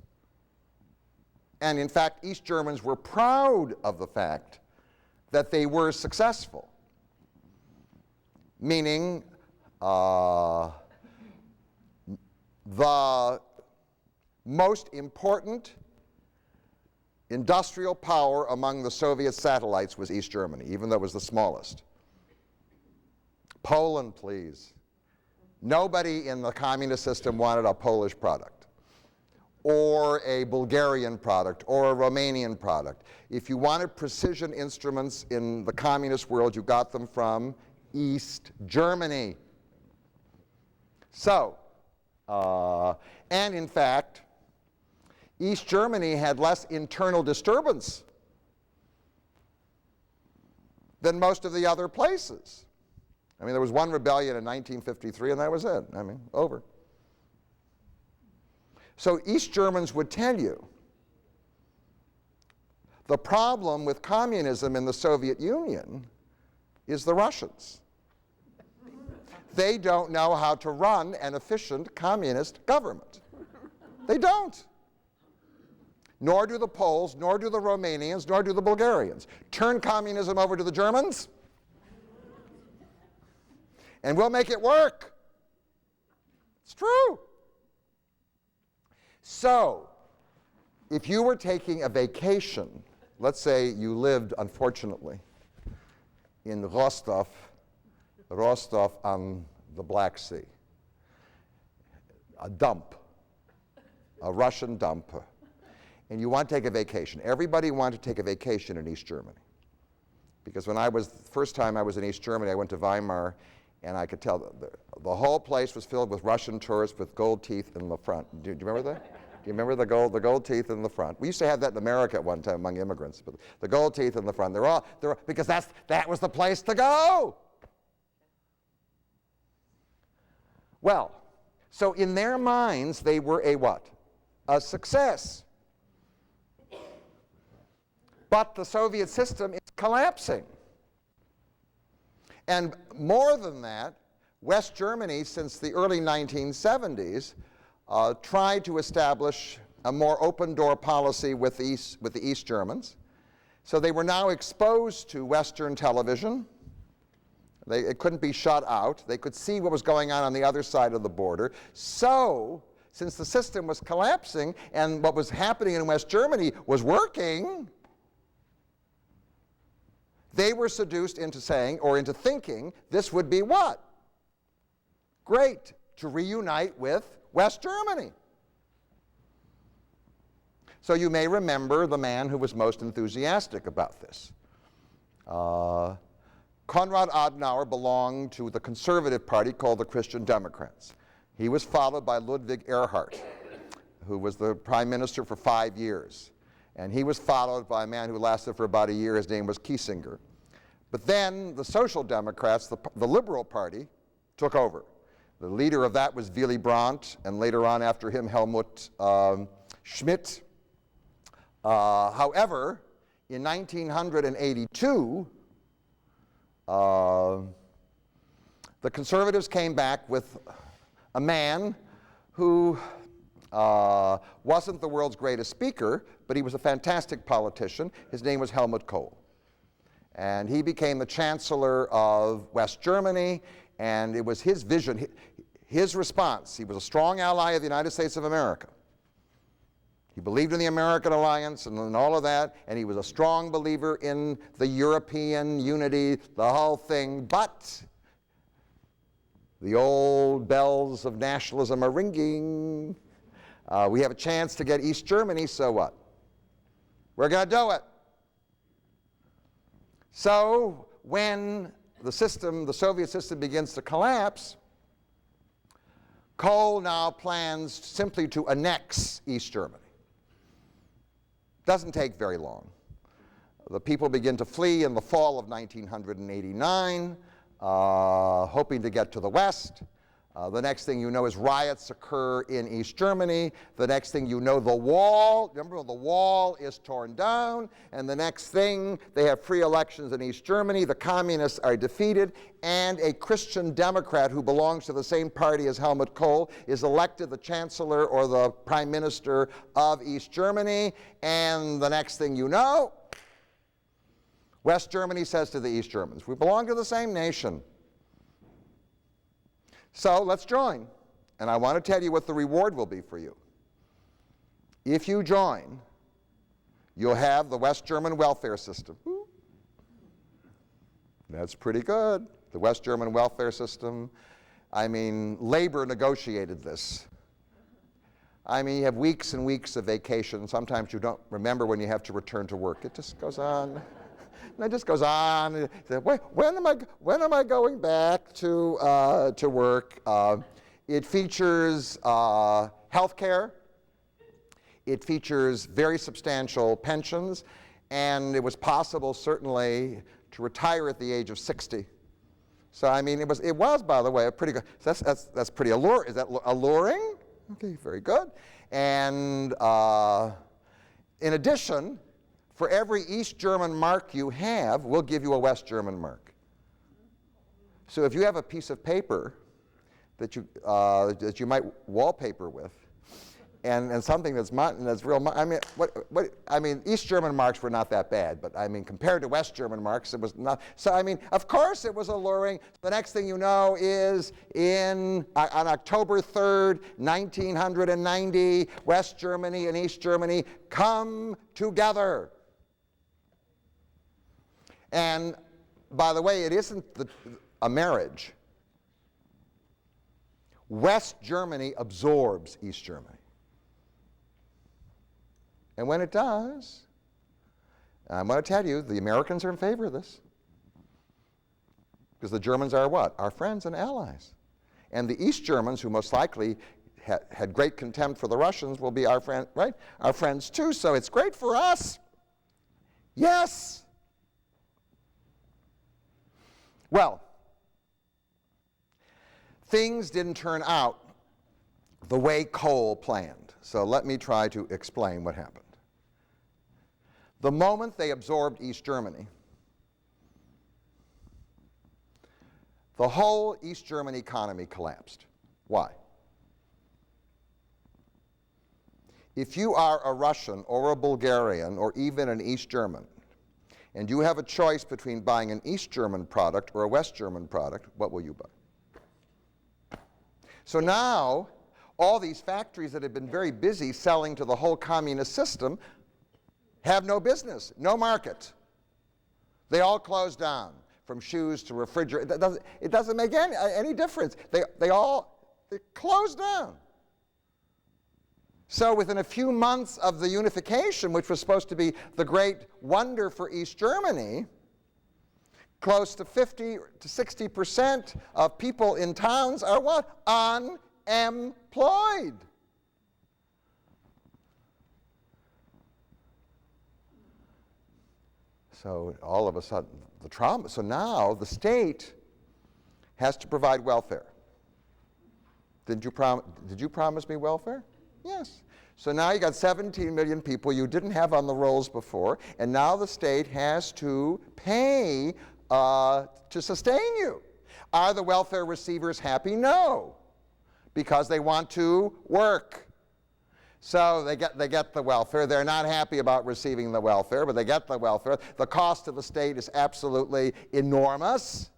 And in fact, East Germans were proud of the fact that they were successful, meaning the most important industrial power among the Soviet satellites was East Germany, even though it was the smallest. Poland, please. Nobody in the communist system wanted a Polish product, or a Bulgarian product, or a Romanian product. If you wanted precision instruments in the communist world, you got them from East Germany. So, and in fact, East Germany had less internal disturbance than most of the other places. I mean, there was one rebellion in 1953, and that was it. I mean, over. So East Germans would tell you the problem with communism in the Soviet Union is the Russians. They don't know how to run an efficient communist government. They don't. Nor do the Poles, nor do the Romanians, nor do the Bulgarians. Turn communism over to the Germans, and we'll make it work. It's true. So, if you were taking a vacation, let's say you lived, unfortunately, in Rostov on the Black Sea, a dump, a Russian dump, and you want to take a vacation. Everybody wanted to take a vacation in East Germany. Because when the first time I was in East Germany, I went to Weimar, and I could tell the whole place was filled with Russian tourists with gold teeth in the front. Do you remember that? Do you remember the gold teeth in the front? We used to have that in America at one time among immigrants, but the gold teeth in the front. They're all because that was the place to go. Well, so in their minds, they were a what? A success. But the Soviet system is collapsing. And more than that, West Germany, since the early 1970s, tried to establish a more open-door policy with the East Germans. So they were now exposed to Western television. It couldn't be shut out. They could see what was going on the other side of the border. So, since the system was collapsing and what was happening in West Germany was working, they were seduced into saying, or into thinking, this would be what? Great, to reunite with West Germany. So you may remember the man who was most enthusiastic about this. Konrad Adenauer belonged to the conservative party called the Christian Democrats. He was followed by Ludwig Erhard, who was the prime minister for 5 years. And he was followed by a man who lasted for about a year. His name was Kiesinger. But then the Social Democrats, the Liberal Party, took over. The leader of that was Willy Brandt, and later on after him, Helmut Schmidt. However, in 1982, the conservatives came back with a man who wasn't the world's greatest speaker, but he was a fantastic politician. His name was Helmut Kohl. And he became the chancellor of West Germany, and it was his vision, his response. He was a strong ally of the United States of America. He believed in the American alliance and all of that, and he was a strong believer in the European unity, the whole thing, but the old bells of nationalism are ringing. We have a chance to get East Germany, so what? We're going to do it. So when the Soviet system begins to collapse, Kohl now plans simply to annex East Germany. Doesn't take very long. The people begin to flee in the fall of 1989, hoping to get to the West. The next thing you know is riots occur in East Germany. The next thing you know, the wall, remember, the wall is torn down. And the next thing, they have free elections in East Germany. The communists are defeated. And a Christian Democrat who belongs to the same party as Helmut Kohl is elected the chancellor or the prime minister of East Germany. And the next thing you know, West Germany says to the East Germans, we belong to the same nation. So let's join. And I want to tell you what the reward will be for you. If you join, you'll have the West German welfare system. That's pretty good. The West German welfare system. I mean, labor negotiated this. I mean, you have weeks and weeks of vacation. Sometimes you don't remember when you have to return to work. It just goes on. And it just goes on. When am I going back to work? It features health care. It features very substantial pensions. And it was possible, certainly, to retire at the age of 60. So, I mean, it was, by the way, a pretty good. So that's pretty alluring. Is that alluring? Okay, very good. And in addition, for every East German mark you have, we'll give you a West German mark. So if you have a piece of paper that you might wallpaper with, and something that's real, I mean, East German marks were not that bad, but I mean, compared to West German marks, it was not. So I mean, of course it was alluring. The next thing you know is on October 3rd, 1990, West Germany and East Germany come together. And by the way, it isn't a marriage. West Germany absorbs East Germany. And when it does, I'm going to tell you, the Americans are in favor of this. Because the Germans are what? Our friends and allies. And the East Germans, who most likely had great contempt for the Russians, will be our friend, right? Our friends too, so it's great for us. Yes. Well, things didn't turn out the way Kohl planned. So let me try to explain what happened. The moment they absorbed East Germany, the whole East German economy collapsed. Why? If you are a Russian or a Bulgarian or even an East German, and you have a choice between buying an East German product or a West German product, what will you buy? So now, all these factories that have been very busy selling to the whole communist system have no business, no market. They all closed down, from shoes to refrigerators. It doesn't make any difference. They closed down. So within a few months of the unification, which was supposed to be the great wonder for East Germany, close to 50 to 60% of people in towns are what? Unemployed. So all of a sudden, the trauma. So now the state has to provide welfare. Did you promise me welfare? Yes. So now you got 17 million people you didn't have on the rolls before, and now the state has to pay to sustain you. Are the welfare receivers happy? No, because they want to work. So they get the welfare. They're not happy about receiving the welfare, but they get the welfare. The cost to the state is absolutely enormous.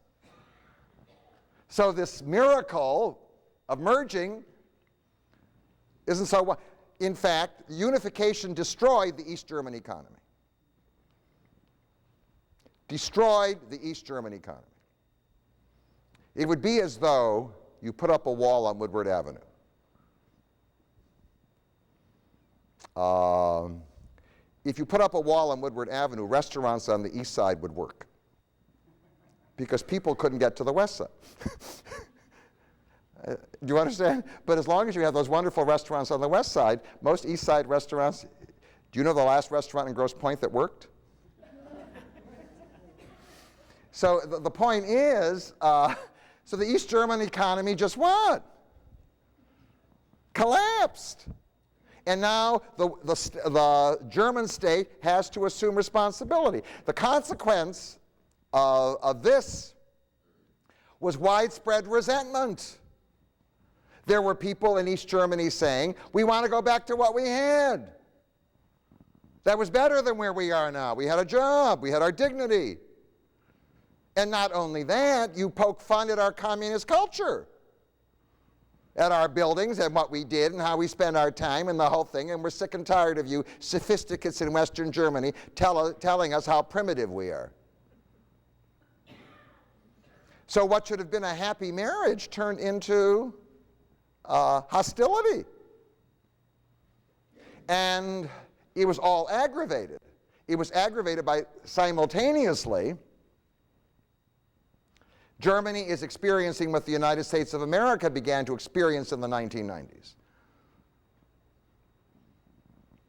So this miracle of merging isn't so. In fact, unification destroyed the East German economy. Destroyed the East German economy. It would be as though you put up a wall on Woodward Avenue. If you put up a wall on Woodward Avenue, restaurants on the east side would work because people couldn't get to the west side. Do you understand? But as long as you have those wonderful restaurants on the west side, most east side restaurants, do you know the last restaurant in Grosse Pointe that worked? So the point is, So the East German economy just what? Collapsed. And now the German state has to assume responsibility. The consequence of this was widespread resentment. There were people in East Germany saying, we want to go back to what we had. That was better than where we are now. We had a job, we had our dignity. And not only that, you poke fun at our communist culture, at our buildings and what we did and how we spent our time and the whole thing, and we're sick and tired of you sophisticates in Western Germany telling us how primitive we are. So what should have been a happy marriage turned into hostility. And it was all aggravated. It was aggravated by simultaneously Germany is experiencing what the United States of America began to experience in the 1990s.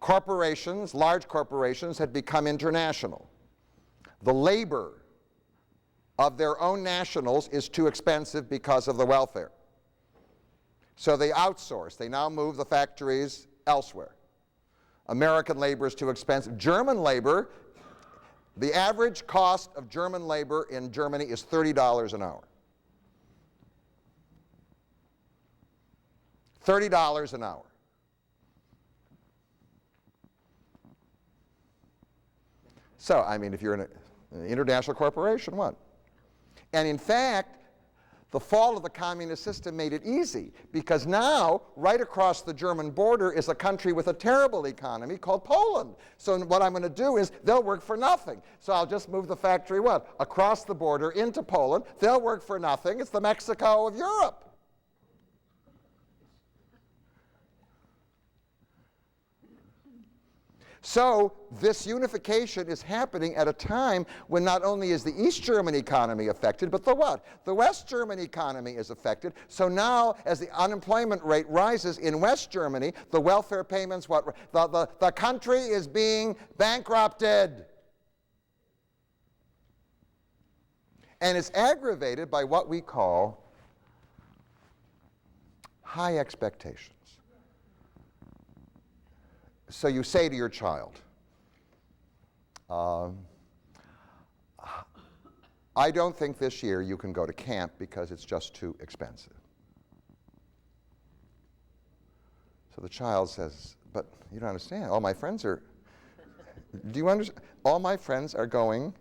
Corporations, large corporations, had become international. The labor of their own nationals is too expensive because of the welfare. So they outsource. They now move the factories elsewhere. American labor is too expensive. German labor, the average cost of German labor in Germany is $30 an hour. $30 an hour. So, I mean, if you're in an international corporation, what? And in fact, the fall of the communist system made it easy, because now, right across the German border is a country with a terrible economy called Poland. So what I'm going to do is, they'll work for nothing. So I'll just move the factory, what? Across the border into Poland. They'll work for nothing. It's the Mexico of Europe. So this unification is happening at a time when not only is the East German economy affected, but the what? The West German economy is affected. So now, as the unemployment rate rises in West Germany, the welfare payments, what? The country is being bankrupted. And it's aggravated by what we call high expectations. So you say to your child, I don't think this year you can go to camp because it's just too expensive. So the child says, but you don't understand, all my friends are, do you understand? All my friends are going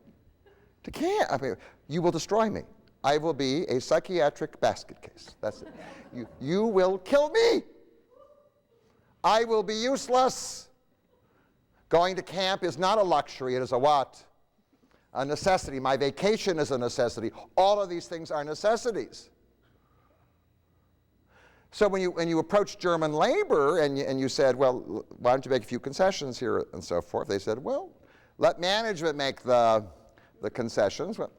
to camp. I mean, you will destroy me. I will be a psychiatric basket case. That's it. You will kill me. I will be useless. Going to camp is not a luxury, it is a what? A necessity. My vacation is a necessity. All of these things are necessities. So when you approach German labor and you said, well, why don't you make a few concessions here and so forth, they said, well, let management make the concessions. Well,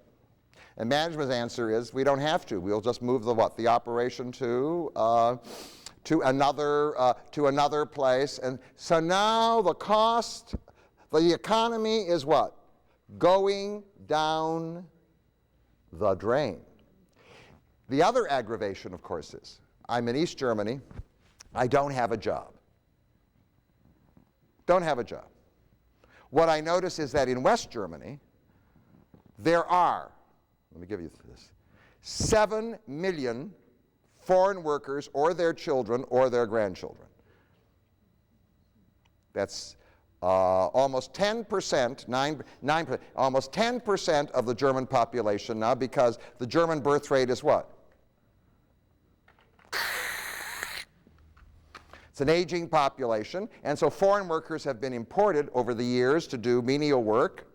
and management's answer is, we don't have to. We'll just move the what? The operation to another place. And so now the cost, the economy is what? Going down the drain. The other aggravation, of course, is I'm in East Germany. I don't have a job. Don't have a job. What I notice is that in West Germany, there are, let me give you this, 7 million foreign workers or their children or their grandchildren. That's almost 10%, 9%, almost 10% of the German population now, because the German birth rate is what? It's an aging population, and so foreign workers have been imported over the years to do menial work.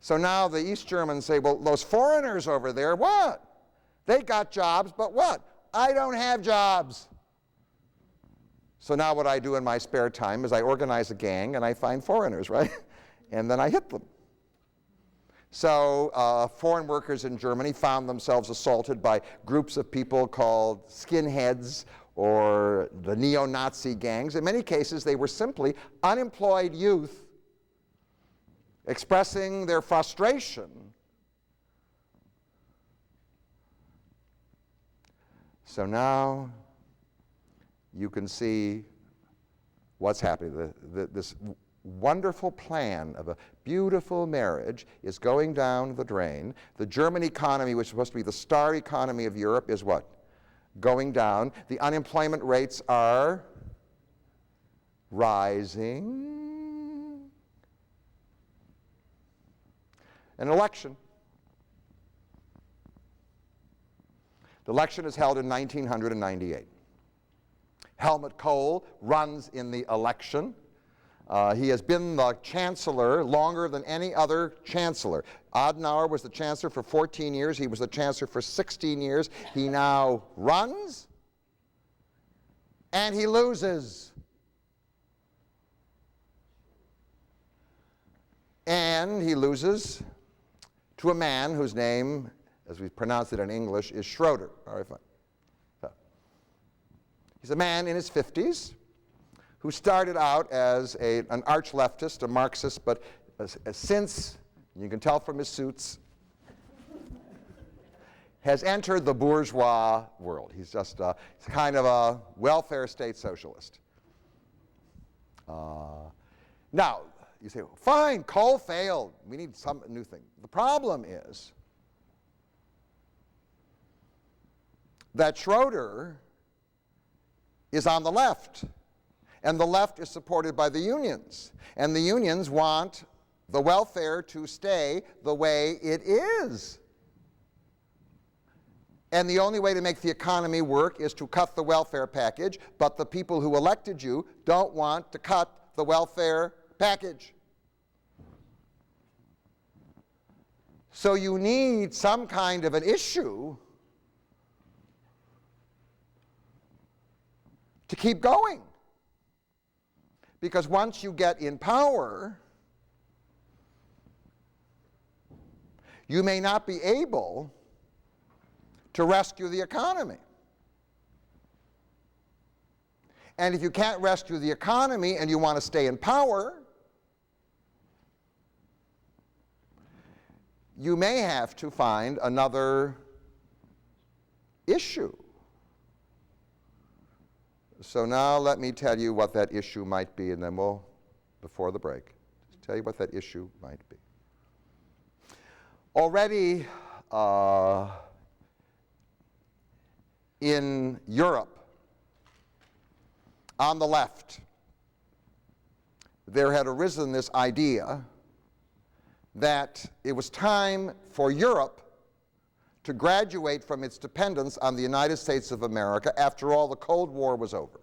So now the East Germans say, well, those foreigners over there, what? They got jobs, but what? I don't have jobs. So now what I do in my spare time is I organize a gang and I find foreigners, right? And then I hit them. So foreign workers in Germany found themselves assaulted by groups of people called skinheads or the neo-Nazi gangs. In many cases, they were simply unemployed youth expressing their frustration So now you can see what's happening. This wonderful plan of a beautiful marriage is going down the drain. The German economy, which is supposed to be the star economy of Europe, is what? Going down. The unemployment rates are rising. An election. The election is held in 1998. Helmut Kohl runs in the election. He has been the chancellor longer than any other chancellor. Adenauer was the chancellor for 14 years. He was the chancellor for 16 years. He now runs, and he loses. And he loses to a man whose name, as we pronounce it in English, is Schroeder. All right, fine. So, he's a man in his 50s who started out as an arch-leftist, a Marxist, but since, you can tell from his suits, has entered the bourgeois world. He's just he's kind of a welfare state socialist. Now, you say, fine, Kohl failed. We need some new thing. The problem is that Schroeder is on the left, and the left is supported by the unions, and the unions want the welfare to stay the way it is. And the only way to make the economy work is to cut the welfare package, but the people who elected you don't want to cut the welfare package. So you need some kind of an issue to keep going. Because once you get in power, you may not be able to rescue the economy. And if you can't rescue the economy and you want to stay in power, you may have to find another issue. So now let me tell you what that issue might be, and then we'll, before the break, just tell you what that issue might be. Already in Europe, on the left, there had arisen this idea that it was time for Europe to graduate from its dependence on the United States of America. After all, the Cold War was over.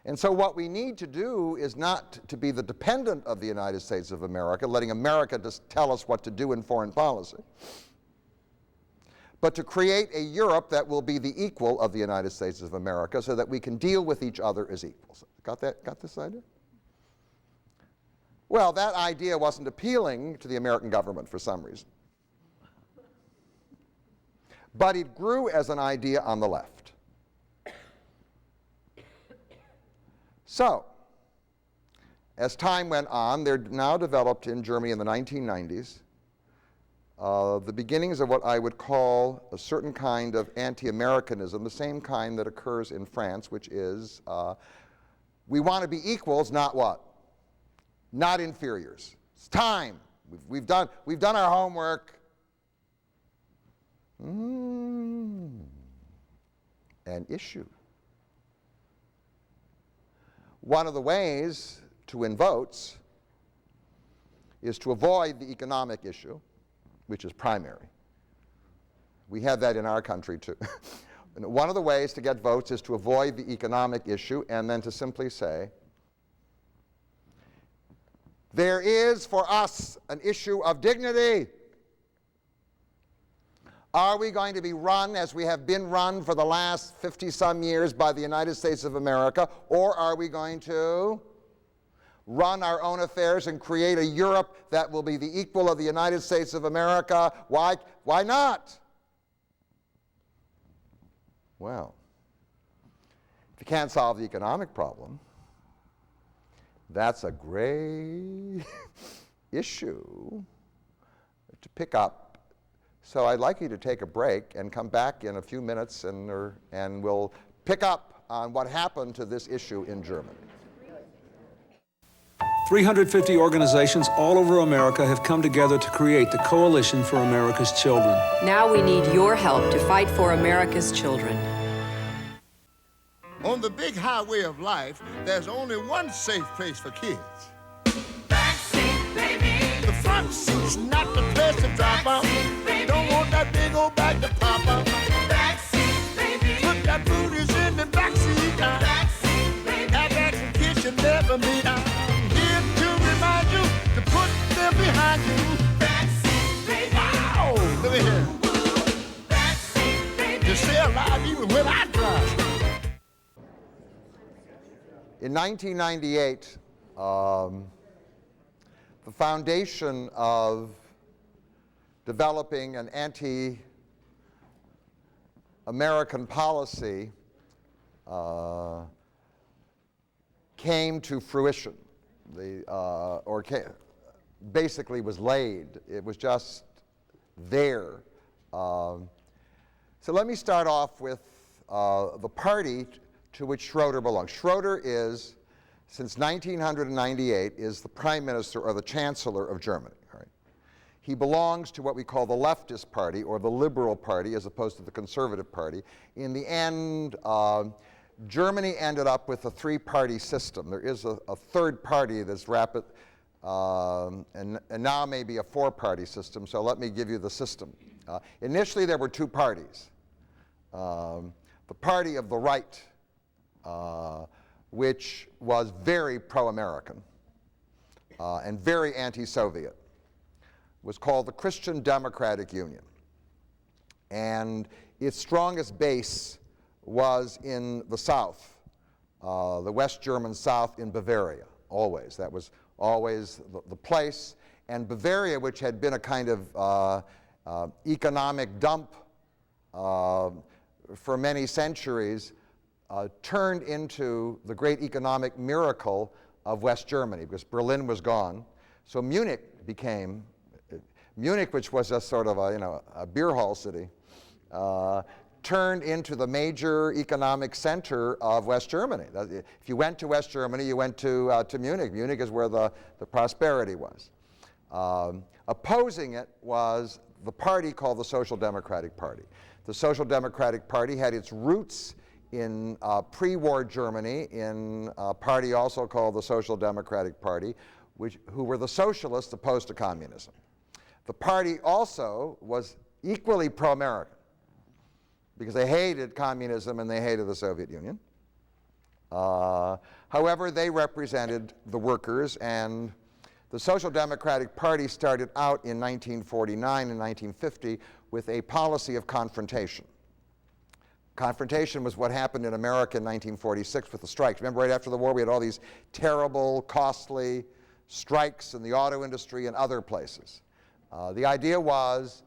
And so what we need to do is not to be the dependent of the United States of America, letting America just tell us what to do in foreign policy, but to create a Europe that will be the equal of the United States of America so that we can deal with each other as equals. Got that? Got this idea? Well, that idea wasn't appealing to the American government for some reason. But it grew as an idea on the left. So, as time went on, there now developed in Germany in the 1990s the beginnings of what I would call a certain kind of anti-Americanism, the same kind that occurs in France, which is we want to be equals, not what? Not inferiors. It's time. We've done our homework. An issue. One of the ways to win votes is to avoid the economic issue, which is primary. We have that in our country too. One of the ways to get votes is to avoid the economic issue and then to simply say, there is for us an issue of dignity. Are we going to be run as we have been run for the last 50-some years by the United States of America, or are we going to run our own affairs and create a Europe that will be the equal of the United States of America? Why not? Well, if you can't solve the economic problem, that's a great issue to pick up So I'd like you to take a break and come back in a few minutes, and we'll pick up on what happened to this issue in Germany. 350 organizations all over America have come together to create the Coalition for America's Children. Now we need your help to fight for America's children. On the big highway of life, there's only one safe place for kids. Backseat, baby. The front seat's not the place to drop out. Don't want that big old bag to pop out. Backseat, baby. Put that booties in the backseat now. Backseat, baby. Have that some kids you never meet. I'm here to remind you to put them behind you. Backseat, baby. Wow! Look at here. Backseat, baby. You stay alive even when I drive. In 1998, the foundation of developing an anti-American policy came to fruition, basically was laid. It was just there. So let me start off with the party to which Schroeder belongs. Schroeder is, since 1998, is the prime minister or the chancellor of Germany. Right? He belongs to what we call the leftist party or the liberal party as opposed to the conservative party. In the end, Germany ended up with a three-party system. There is a third party that's rapid, and now maybe a four-party system, so let me give you the system. Initially, there were two parties. The party of the right, which was very pro-American and very anti-Soviet, was called the Christian Democratic Union. And its strongest base was in the South, the West German South in Bavaria, always. That was always the place. And Bavaria, which had been a kind of economic dump for many centuries, turned into the great economic miracle of West Germany because Berlin was gone. So Munich became, which was just sort of a beer hall city, turned into the major economic center of West Germany. If you went to West Germany, you went to Munich. Munich is where the prosperity was. Opposing it was the party called the Social Democratic Party. The Social Democratic Party had its roots in pre-war Germany, in a party also called the Social Democratic Party, who were the socialists opposed to communism. The party also was equally pro-American because they hated communism and they hated the Soviet Union. However, they represented the workers, and the Social Democratic Party started out in 1949 and 1950 with a policy of confrontation. Confrontation was what happened in America in 1946 with the strikes. Remember, right after the war, we had all these terrible, costly strikes in the auto industry and other places. The idea was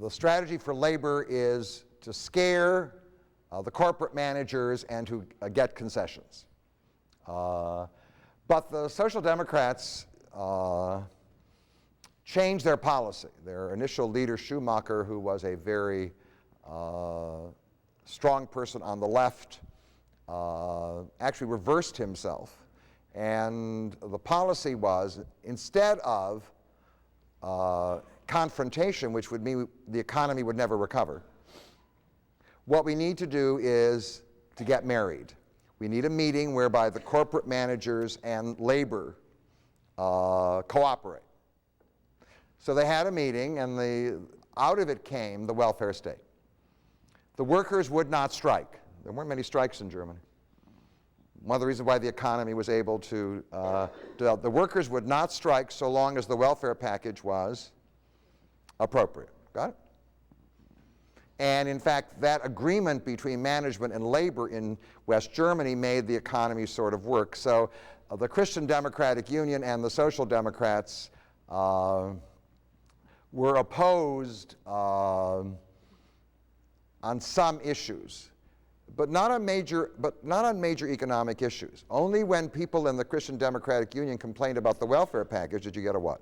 the strategy for labor is to scare the corporate managers and to get concessions. But the Social Democrats changed their policy. Their initial leader, Schumacher, who was a very strong person on the left, actually reversed himself. And the policy was, instead of confrontation, which would mean the economy would never recover, what we need to do is to get married. We need a meeting whereby the corporate managers and labor cooperate. So they had a meeting, and out of it came the welfare state. The workers would not strike. There weren't many strikes in Germany. One of the reasons why the economy was able to develop. The workers would not strike so long as the welfare package was appropriate. Got it? And in fact, that agreement between management and labor in West Germany made the economy sort of work. So the Christian Democratic Union and the Social Democrats were opposed on some issues, but not on major economic issues. Only when people in the Christian Democratic Union complained about the welfare package did you get a what?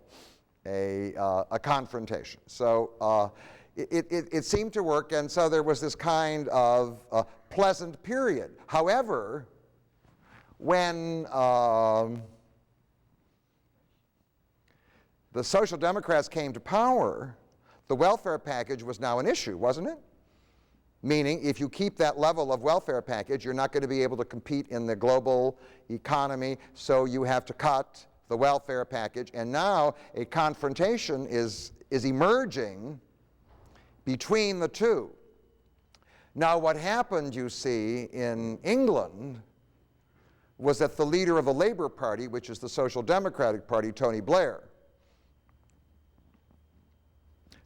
A confrontation. So it seemed to work, and so there was this kind of pleasant period. However, when the Social Democrats came to power, the welfare package was now an issue, wasn't it? Meaning, if you keep that level of welfare package, you're not going to be able to compete in the global economy, so you have to cut the welfare package. And now a confrontation is emerging between the two. Now, what happened, you see, in England was that the leader of the Labour Party, which is the Social Democratic Party, Tony Blair,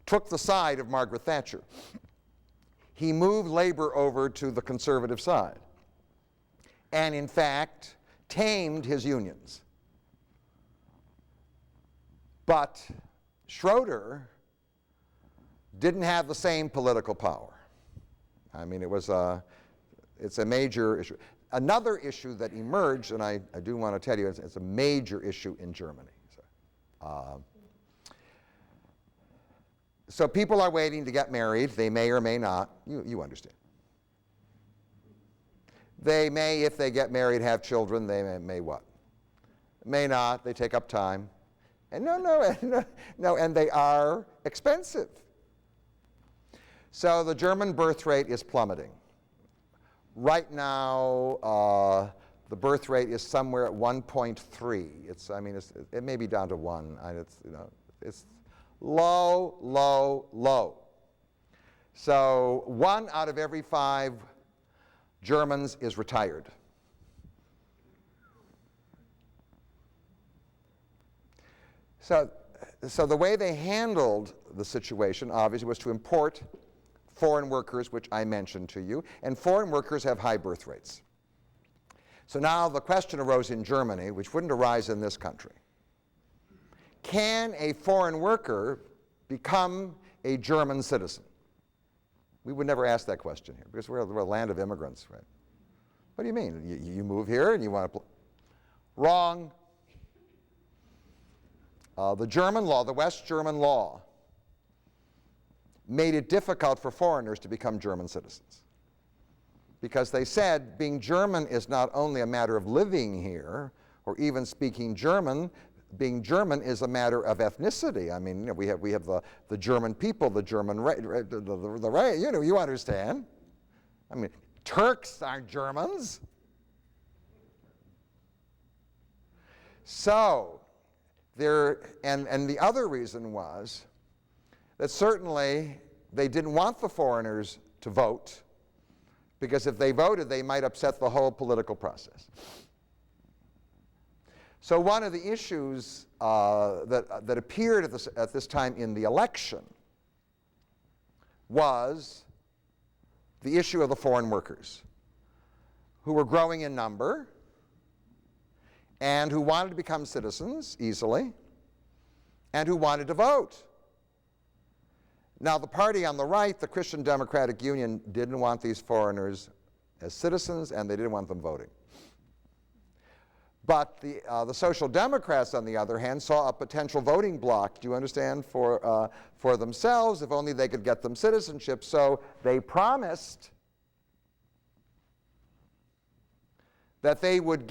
took the side of Margaret Thatcher. He moved Labour over to the conservative side and, in fact, tamed his unions. But Schroeder didn't have the same political power. I mean, it's a major issue. Another issue that emerged, and I do want to tell you, it's a major issue in Germany. So people are waiting to get married. They may or may not. You understand. They may, if they get married, have children. They may what? May not. They take up time. And no, and they are expensive. So the German birth rate is plummeting. Right now, the birth rate is somewhere at 1.3. It may be down to 1. It's low, low, low. So 1 out of every 5 Germans is retired. So the way they handled the situation, obviously, was to import foreign workers, which I mentioned to you, and foreign workers have high birth rates. So now the question arose in Germany, which wouldn't arise in this country. Can a foreign worker become a German citizen? We would never ask that question here, because we're a land of immigrants, right? What do you mean? You move here and you want to... Wrong. The German law, the West German law, made it difficult for foreigners to become German citizens. Because they said being German is not only a matter of living here or even speaking German. Being German is a matter of ethnicity. I mean, we have the German people, the German you understand. I mean, Turks aren't Germans. So and the other reason was that certainly they didn't want the foreigners to vote, because if they voted, they might upset the whole political process. So one of the issues that appeared at this time in the election was the issue of the foreign workers, who were growing in number and who wanted to become citizens easily and who wanted to vote. Now, the party on the right, the Christian Democratic Union, didn't want these foreigners as citizens, and they didn't want them voting. But the Social Democrats, on the other hand, saw a potential voting bloc, do you understand, for themselves, if only they could get them citizenship. So they promised that they would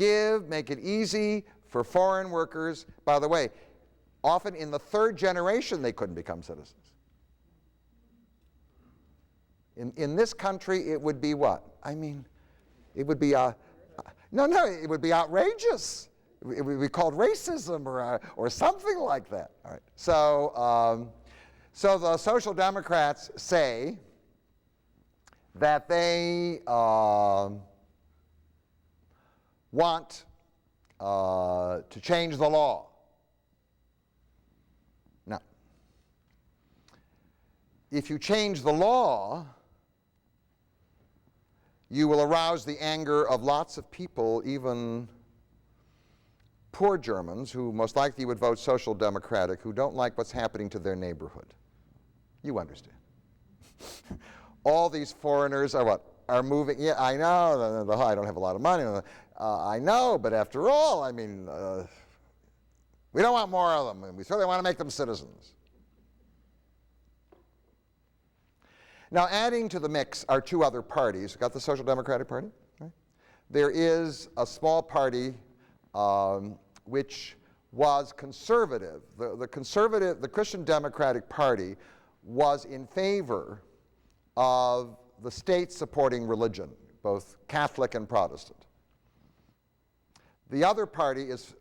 make it easy for foreign workers. By the way, often in the 3rd generation they couldn't become citizens. In this country, it would be what? I mean, it would be it would be outrageous. It would be called racism or something like that. All right. So the Social Democrats say that they want to change the law. Now, if you change the law, you will arouse the anger of lots of people, even poor Germans, who most likely would vote Social Democratic, who don't like what's happening to their neighborhood. You understand. All these foreigners are what? Are moving. Yeah, I know, I don't have a lot of money. I know, but after all, I mean, we don't want more of them, and we certainly want to make them citizens. Now, adding to the mix are two other parties. Got the Social Democratic Party? Right? There is a small party which was conservative. The Christian Democratic Party was in favor of the state supporting religion, both Catholic and Protestant. The other party is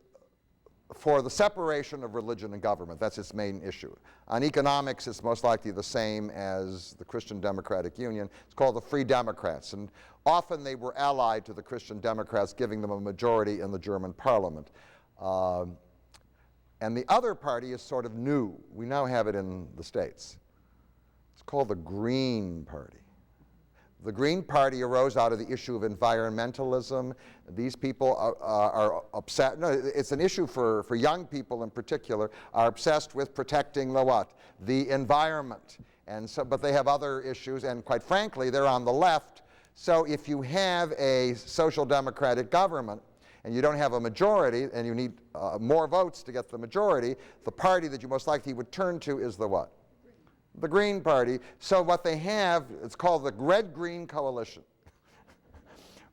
for the separation of religion and government. That's its main issue. On economics, it's most likely the same as the Christian Democratic Union. It's called the Free Democrats, and often they were allied to the Christian Democrats, giving them a majority in the German parliament. And the other party is sort of new. We now have it in the States. It's called the Green Party. The Green Party arose out of the issue of environmentalism. These people are upset. No, it's an issue for young people in particular, are obsessed with protecting the what? The environment. And so, but they have other issues, and quite frankly, they're on the left. So if you have a social democratic government, and you don't have a majority, and you need more votes to get the majority, the party that you most likely would turn to is the what? The Green Party. So what they have, it's called the Red-Green Coalition.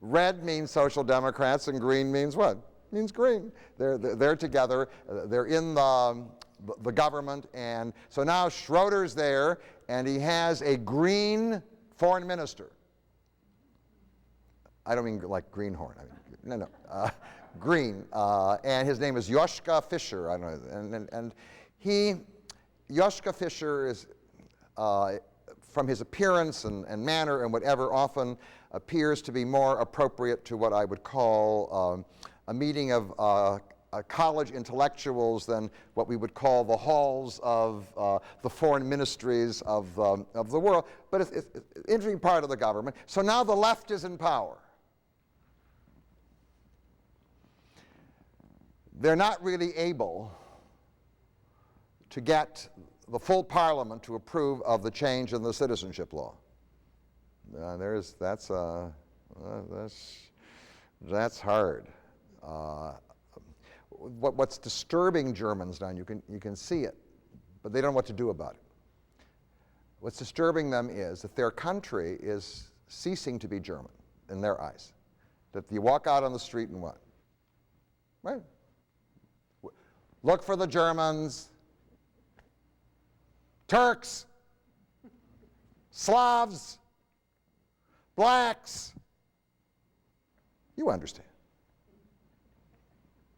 Red means Social Democrats, and green means what? Means green. They're together. They're in the government, and so now Schroeder's there, and he has a green foreign minister. I don't mean like Greenhorn. I mean, no. Green, and his name is Joschka Fischer. I don't know, and Joschka Fischer is, from his appearance and manner and whatever, often appears to be more appropriate to what I would call a meeting of college intellectuals than what we would call the halls of the foreign ministries of the world. But it's an interesting part of the government. So now the left is in power. They're not really able to get the full parliament to approve of the change in the citizenship law. That's hard. What's disturbing Germans now, you can see it, but they don't know what to do about it. What's disturbing them is that their country is ceasing to be German in their eyes. That you walk out on the street and what? Right? Look for the Germans, Turks, Slavs, blacks. You understand.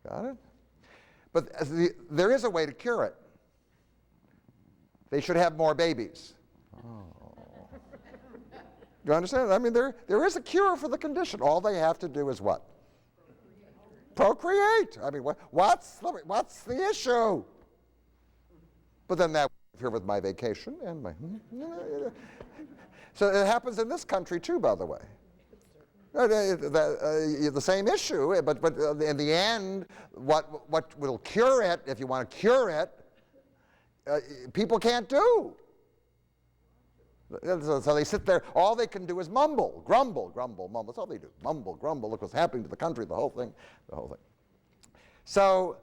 Got it? But there is a way to cure it. They should have more babies. Oh. You understand? I mean, there is a cure for the condition. All they have to do is what? Procreate. I mean, what's the issue? But then that here with my vacation and my. So it happens in this country too, by the way. The same issue, but in the end, what will cure it, if you want to cure it, people can't do. So they sit there, all they can do is mumble, grumble, mumble. That's all they do. Mumble, grumble, look what's happening to the country, the whole thing. So,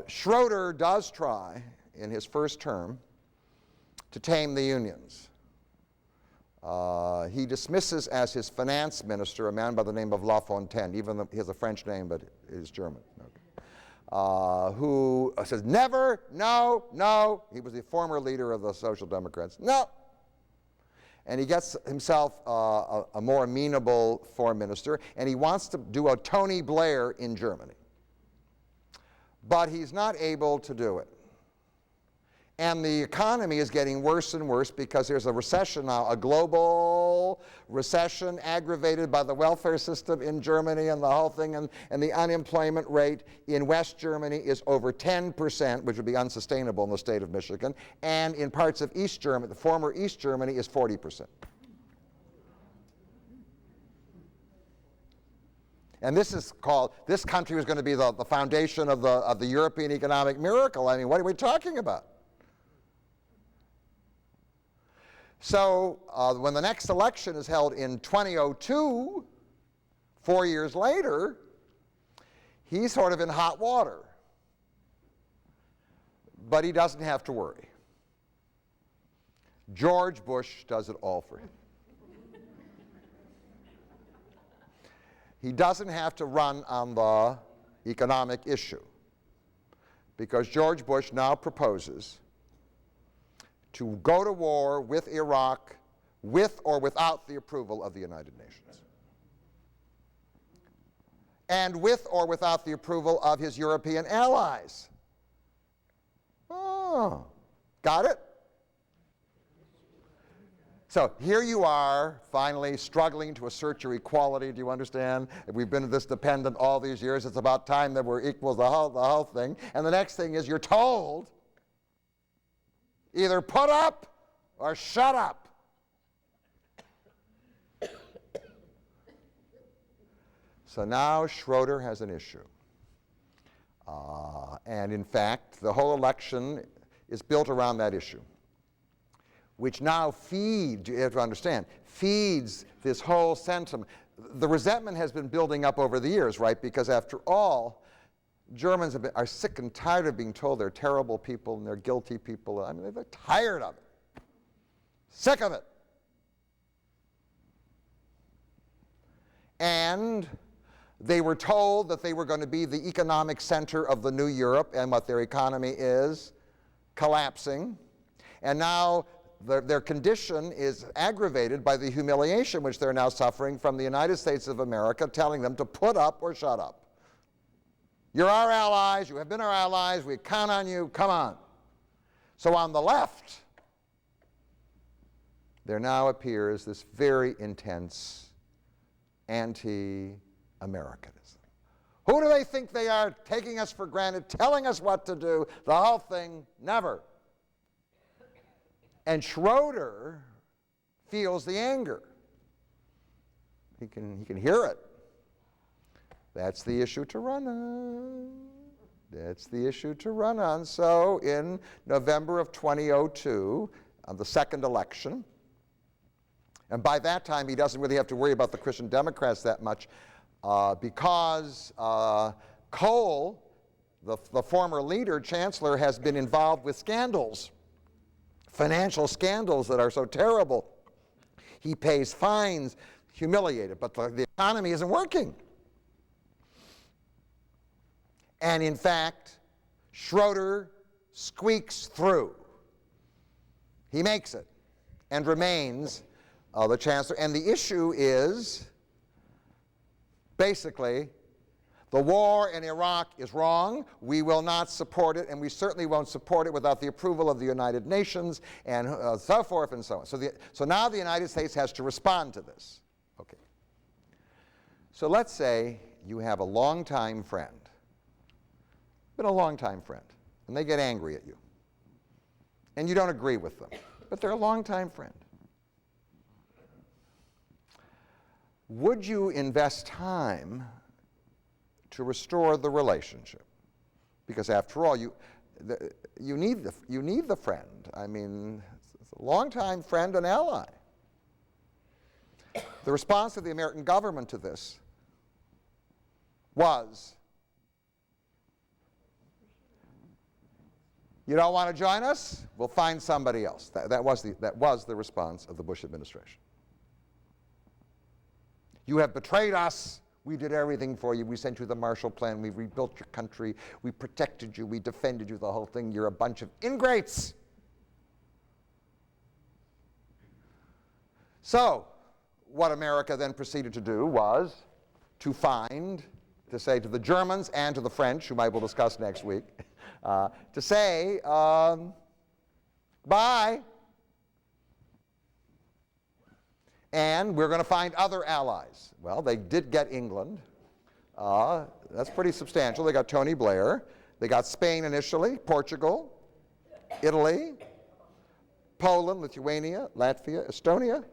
Schroeder does try, in his first term, to tame the unions. He dismisses as his finance minister a man by the name of La Fontaine, even though he has a French name, but he's German. Who says, never, no. He was the former leader of the Social Democrats. No. And he gets himself a more amenable foreign minister, and he wants to do a Tony Blair in Germany. But he's not able to do it. And the economy is getting worse and worse because there's a recession now, a global recession aggravated by the welfare system in Germany and the whole thing, and the unemployment rate in West Germany is over 10%, which would be unsustainable in the state of Michigan, and in parts of East Germany, the former East Germany, is 40%. And this country was going to be the foundation of the European economic miracle. I mean, what are we talking about? So when the next election is held in 2002, 4 years later, he's sort of in hot water. But he doesn't have to worry. George Bush does it all for him. He doesn't have to run on the economic issue because George Bush now proposes to go to war with Iraq with or without the approval of the United Nations. And with or without the approval of his European allies. Oh, got it? So here you are, finally struggling to assert your equality. Do you understand? We've been this dependent all these years. It's about time that we're equals, the whole thing. And the next thing is you're told, either put up or shut up. So now Schroeder has an issue. And in fact, the whole election is built around that issue, which now feeds, you have to understand, feeds this whole sentiment. The resentment has been building up over the years, right? Because after all, Germans are sick and tired of being told they're terrible people and they're guilty people. I mean, they're tired of it. Sick of it. And they were told that they were going to be the economic center of the new Europe, and what their economy is collapsing. And now their condition is aggravated by the humiliation which they're now suffering from the United States of America telling them to put up or shut up. You're our allies, you have been our allies, we count on you, come on. So on the left, there now appears this very intense anti-Americanism. Who do they think they are, taking us for granted, telling us what to do, the whole thing? Never. And Schroeder feels the anger. He can hear it. That's the issue to run on. That's the issue to run on. So in November of 2002, on the second election, and by that time he doesn't really have to worry about the Christian Democrats that much because Kohl, the former leader, chancellor, has been involved with scandals. Financial scandals that are so terrible. He pays fines, humiliated, but the economy isn't working. And in fact, Schroeder squeaks through. He makes it and remains the chancellor. And the issue is basically, the war in Iraq is wrong. We will not support it, and we certainly won't support it without the approval of the United Nations, and so forth and so on. So now the United States has to respond to this. Okay. So let's say you have a longtime friend, been a longtime friend, and they get angry at you, and you don't agree with them, but they're a longtime friend. Would you invest time to restore the relationship? Because after all, you need the friend. I mean, it's a longtime friend and ally. The response of the American government to this was, you don't want to join us? We'll find somebody else. That was the response of the Bush administration. You have betrayed us. We did everything for you. We sent you the Marshall Plan. We rebuilt your country. We protected you. We defended you, the whole thing. You're a bunch of ingrates. So what America then proceeded to do was to say to the Germans and to the French, whom I will discuss next week, to say, bye. And we're going to find other allies. Well, they did get England. That's pretty substantial. They got Tony Blair. They got Spain initially, Portugal, Italy, Poland, Lithuania, Latvia, Estonia,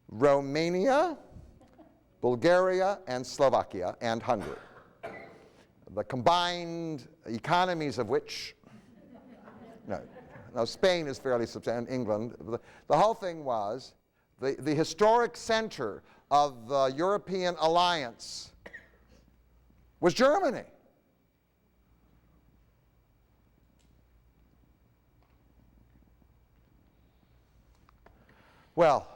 Romania, Bulgaria, and Slovakia, and Hungary. The combined economies of which, no, Spain is fairly substantial, England. The whole thing was, the historic center of the European alliance was Germany. Well,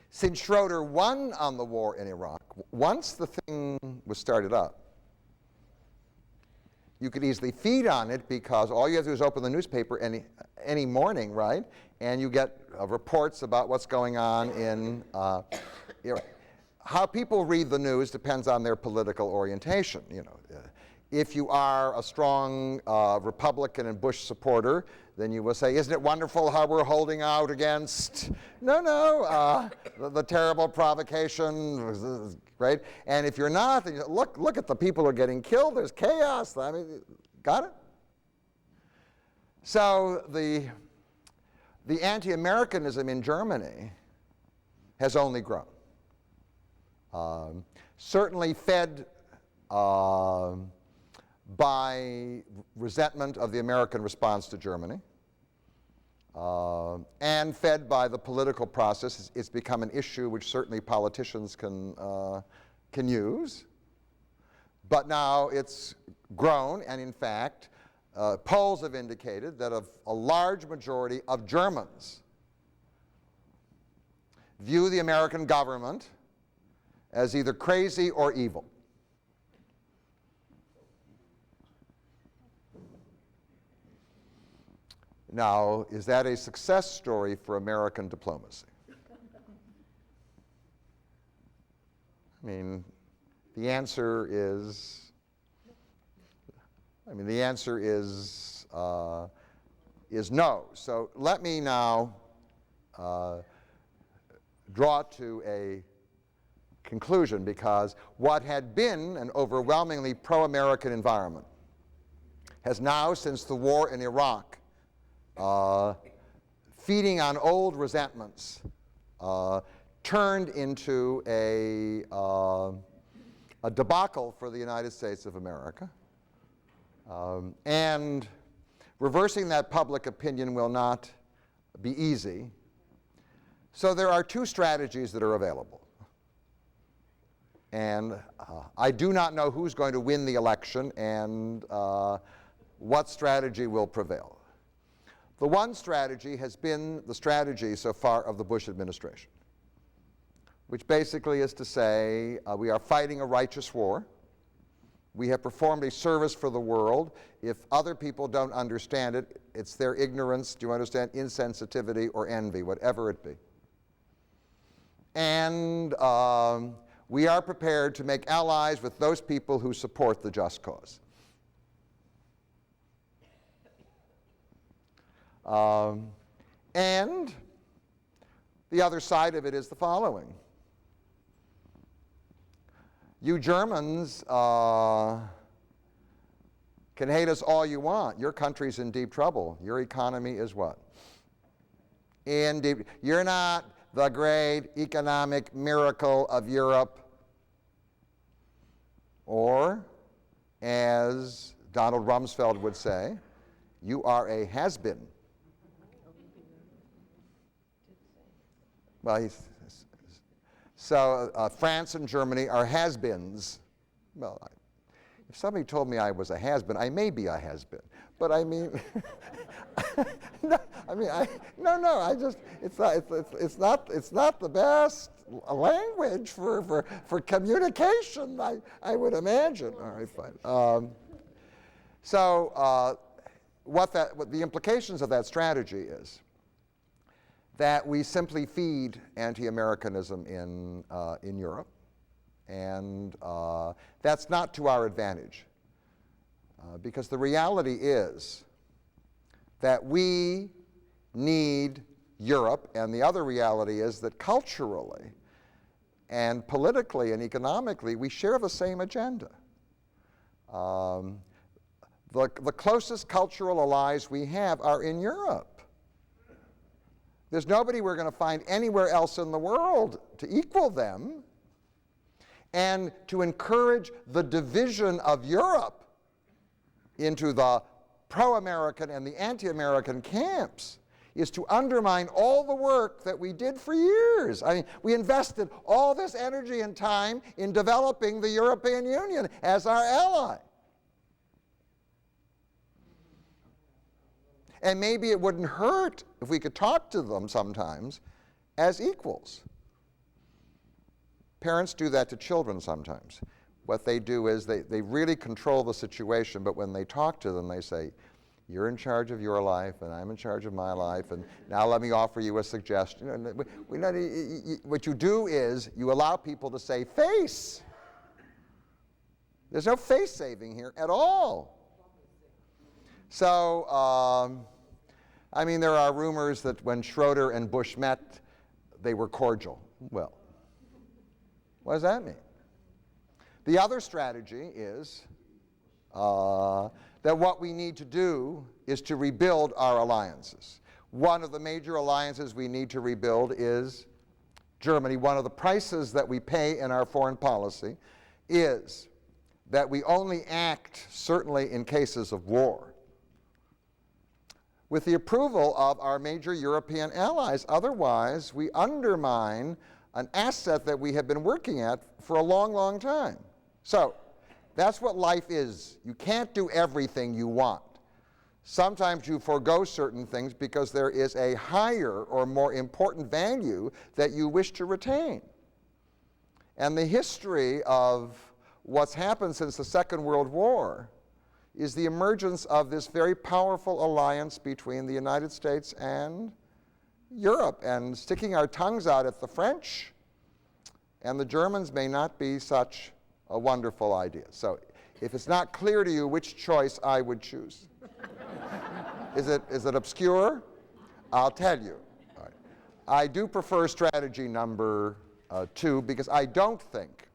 since Schroeder won on the war in Iraq, once the thing was started up, you could easily feed on it because all you have to do is open the newspaper any morning, right? And you get reports about what's going on in Iraq. How people read the news depends on their political orientation. You know, if you are a strong Republican and Bush supporter, then you will say, isn't it wonderful how we're holding out against, the terrible provocation, right? And if you're not, then you look at the people who are getting killed, there's chaos. I mean, got it? So the anti-Americanism in Germany has only grown. Certainly fed by resentment of the American response to Germany, and fed by the political process. It's become an issue which certainly politicians can use. But now it's grown, and in fact, polls have indicated that a large majority of Germans view the American government as either crazy or evil. Now, is that a success story for American diplomacy? I mean, the answer is no. So let me now draw to a conclusion, because what had been an overwhelmingly pro-American environment has now, since the war in Iraq, feeding on old resentments, turned into a debacle for the United States of America. And reversing that public opinion will not be easy. So there are two strategies that are available. And I do not know who's going to win the election and what strategy will prevail. The one strategy has been the strategy so far of the Bush administration, which basically is to say we are fighting a righteous war. We have performed a service for the world. If other people don't understand it, it's their ignorance, do you understand, insensitivity or envy, whatever it be. And we are prepared to make allies with those people who support the just cause. And the other side of it is the following. You Germans can hate us all you want. Your country's in deep trouble. Your economy is what? In deep. You're not the great economic miracle of Europe. Or, as Donald Rumsfeld would say, you are a has-been. Well, so France and Germany are has-beens. Well, if somebody told me I was a has-been, I may be a has-been. But I mean, it's not the best language for communication, I would imagine. All right, fine. What the implications of that strategy is that we simply feed anti-Americanism in Europe, and that's not to our advantage, because the reality is that we need Europe, and the other reality is that culturally and politically and economically we share the same agenda. The closest cultural allies we have are in Europe. There's nobody we're going to find anywhere else in the world to equal them. And to encourage the division of Europe into the pro-American and the anti-American camps is to undermine all the work that we did for years. I mean, we invested all this energy and time in developing the European Union as our ally. And maybe it wouldn't hurt if we could talk to them sometimes as equals. Parents do that to children sometimes. What they do is they really control the situation, but when they talk to them, they say, you're in charge of your life, and I'm in charge of my life, and now let me offer you a suggestion. And what you do is you allow people to say face. There's no face saving here at all. So, I mean, there are rumors that when Schroeder and Bush met, they were cordial. Well, what does that mean? The other strategy is that what we need to do is to rebuild our alliances. One of the major alliances we need to rebuild is Germany. One of the prices that we pay in our foreign policy is that we only act, certainly in cases of war, with the approval of our major European allies. Otherwise, we undermine an asset that we have been working at for a long, long time. So, that's what life is. You can't do everything you want. Sometimes you forego certain things because there is a higher or more important value that you wish to retain. And the history of what's happened since the Second World War is the emergence of this very powerful alliance between the United States and Europe. And sticking our tongues out at the French and the Germans may not be such a wonderful idea. So if it's not clear to you which choice I would choose, is it obscure? I'll tell you. All right. I do prefer strategy number 2 because I don't think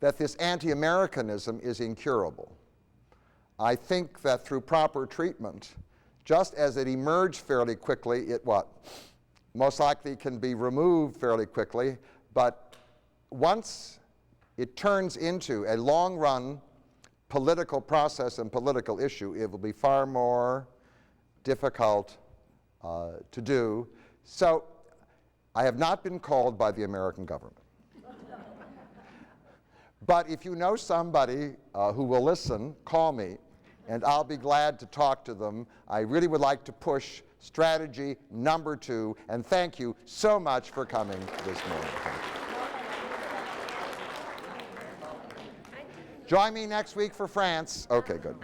that this anti-Americanism is incurable. I think that through proper treatment, just as it emerged fairly quickly, it most likely can be removed fairly quickly, but once it turns into a long-run political process and political issue, it will be far more difficult to do. So I have not been called by the American government. But if you know somebody who will listen, call me, and I'll be glad to talk to them. I really would like to push strategy number 2, and thank you so much for coming this morning. Join me next week for France. Okay, good.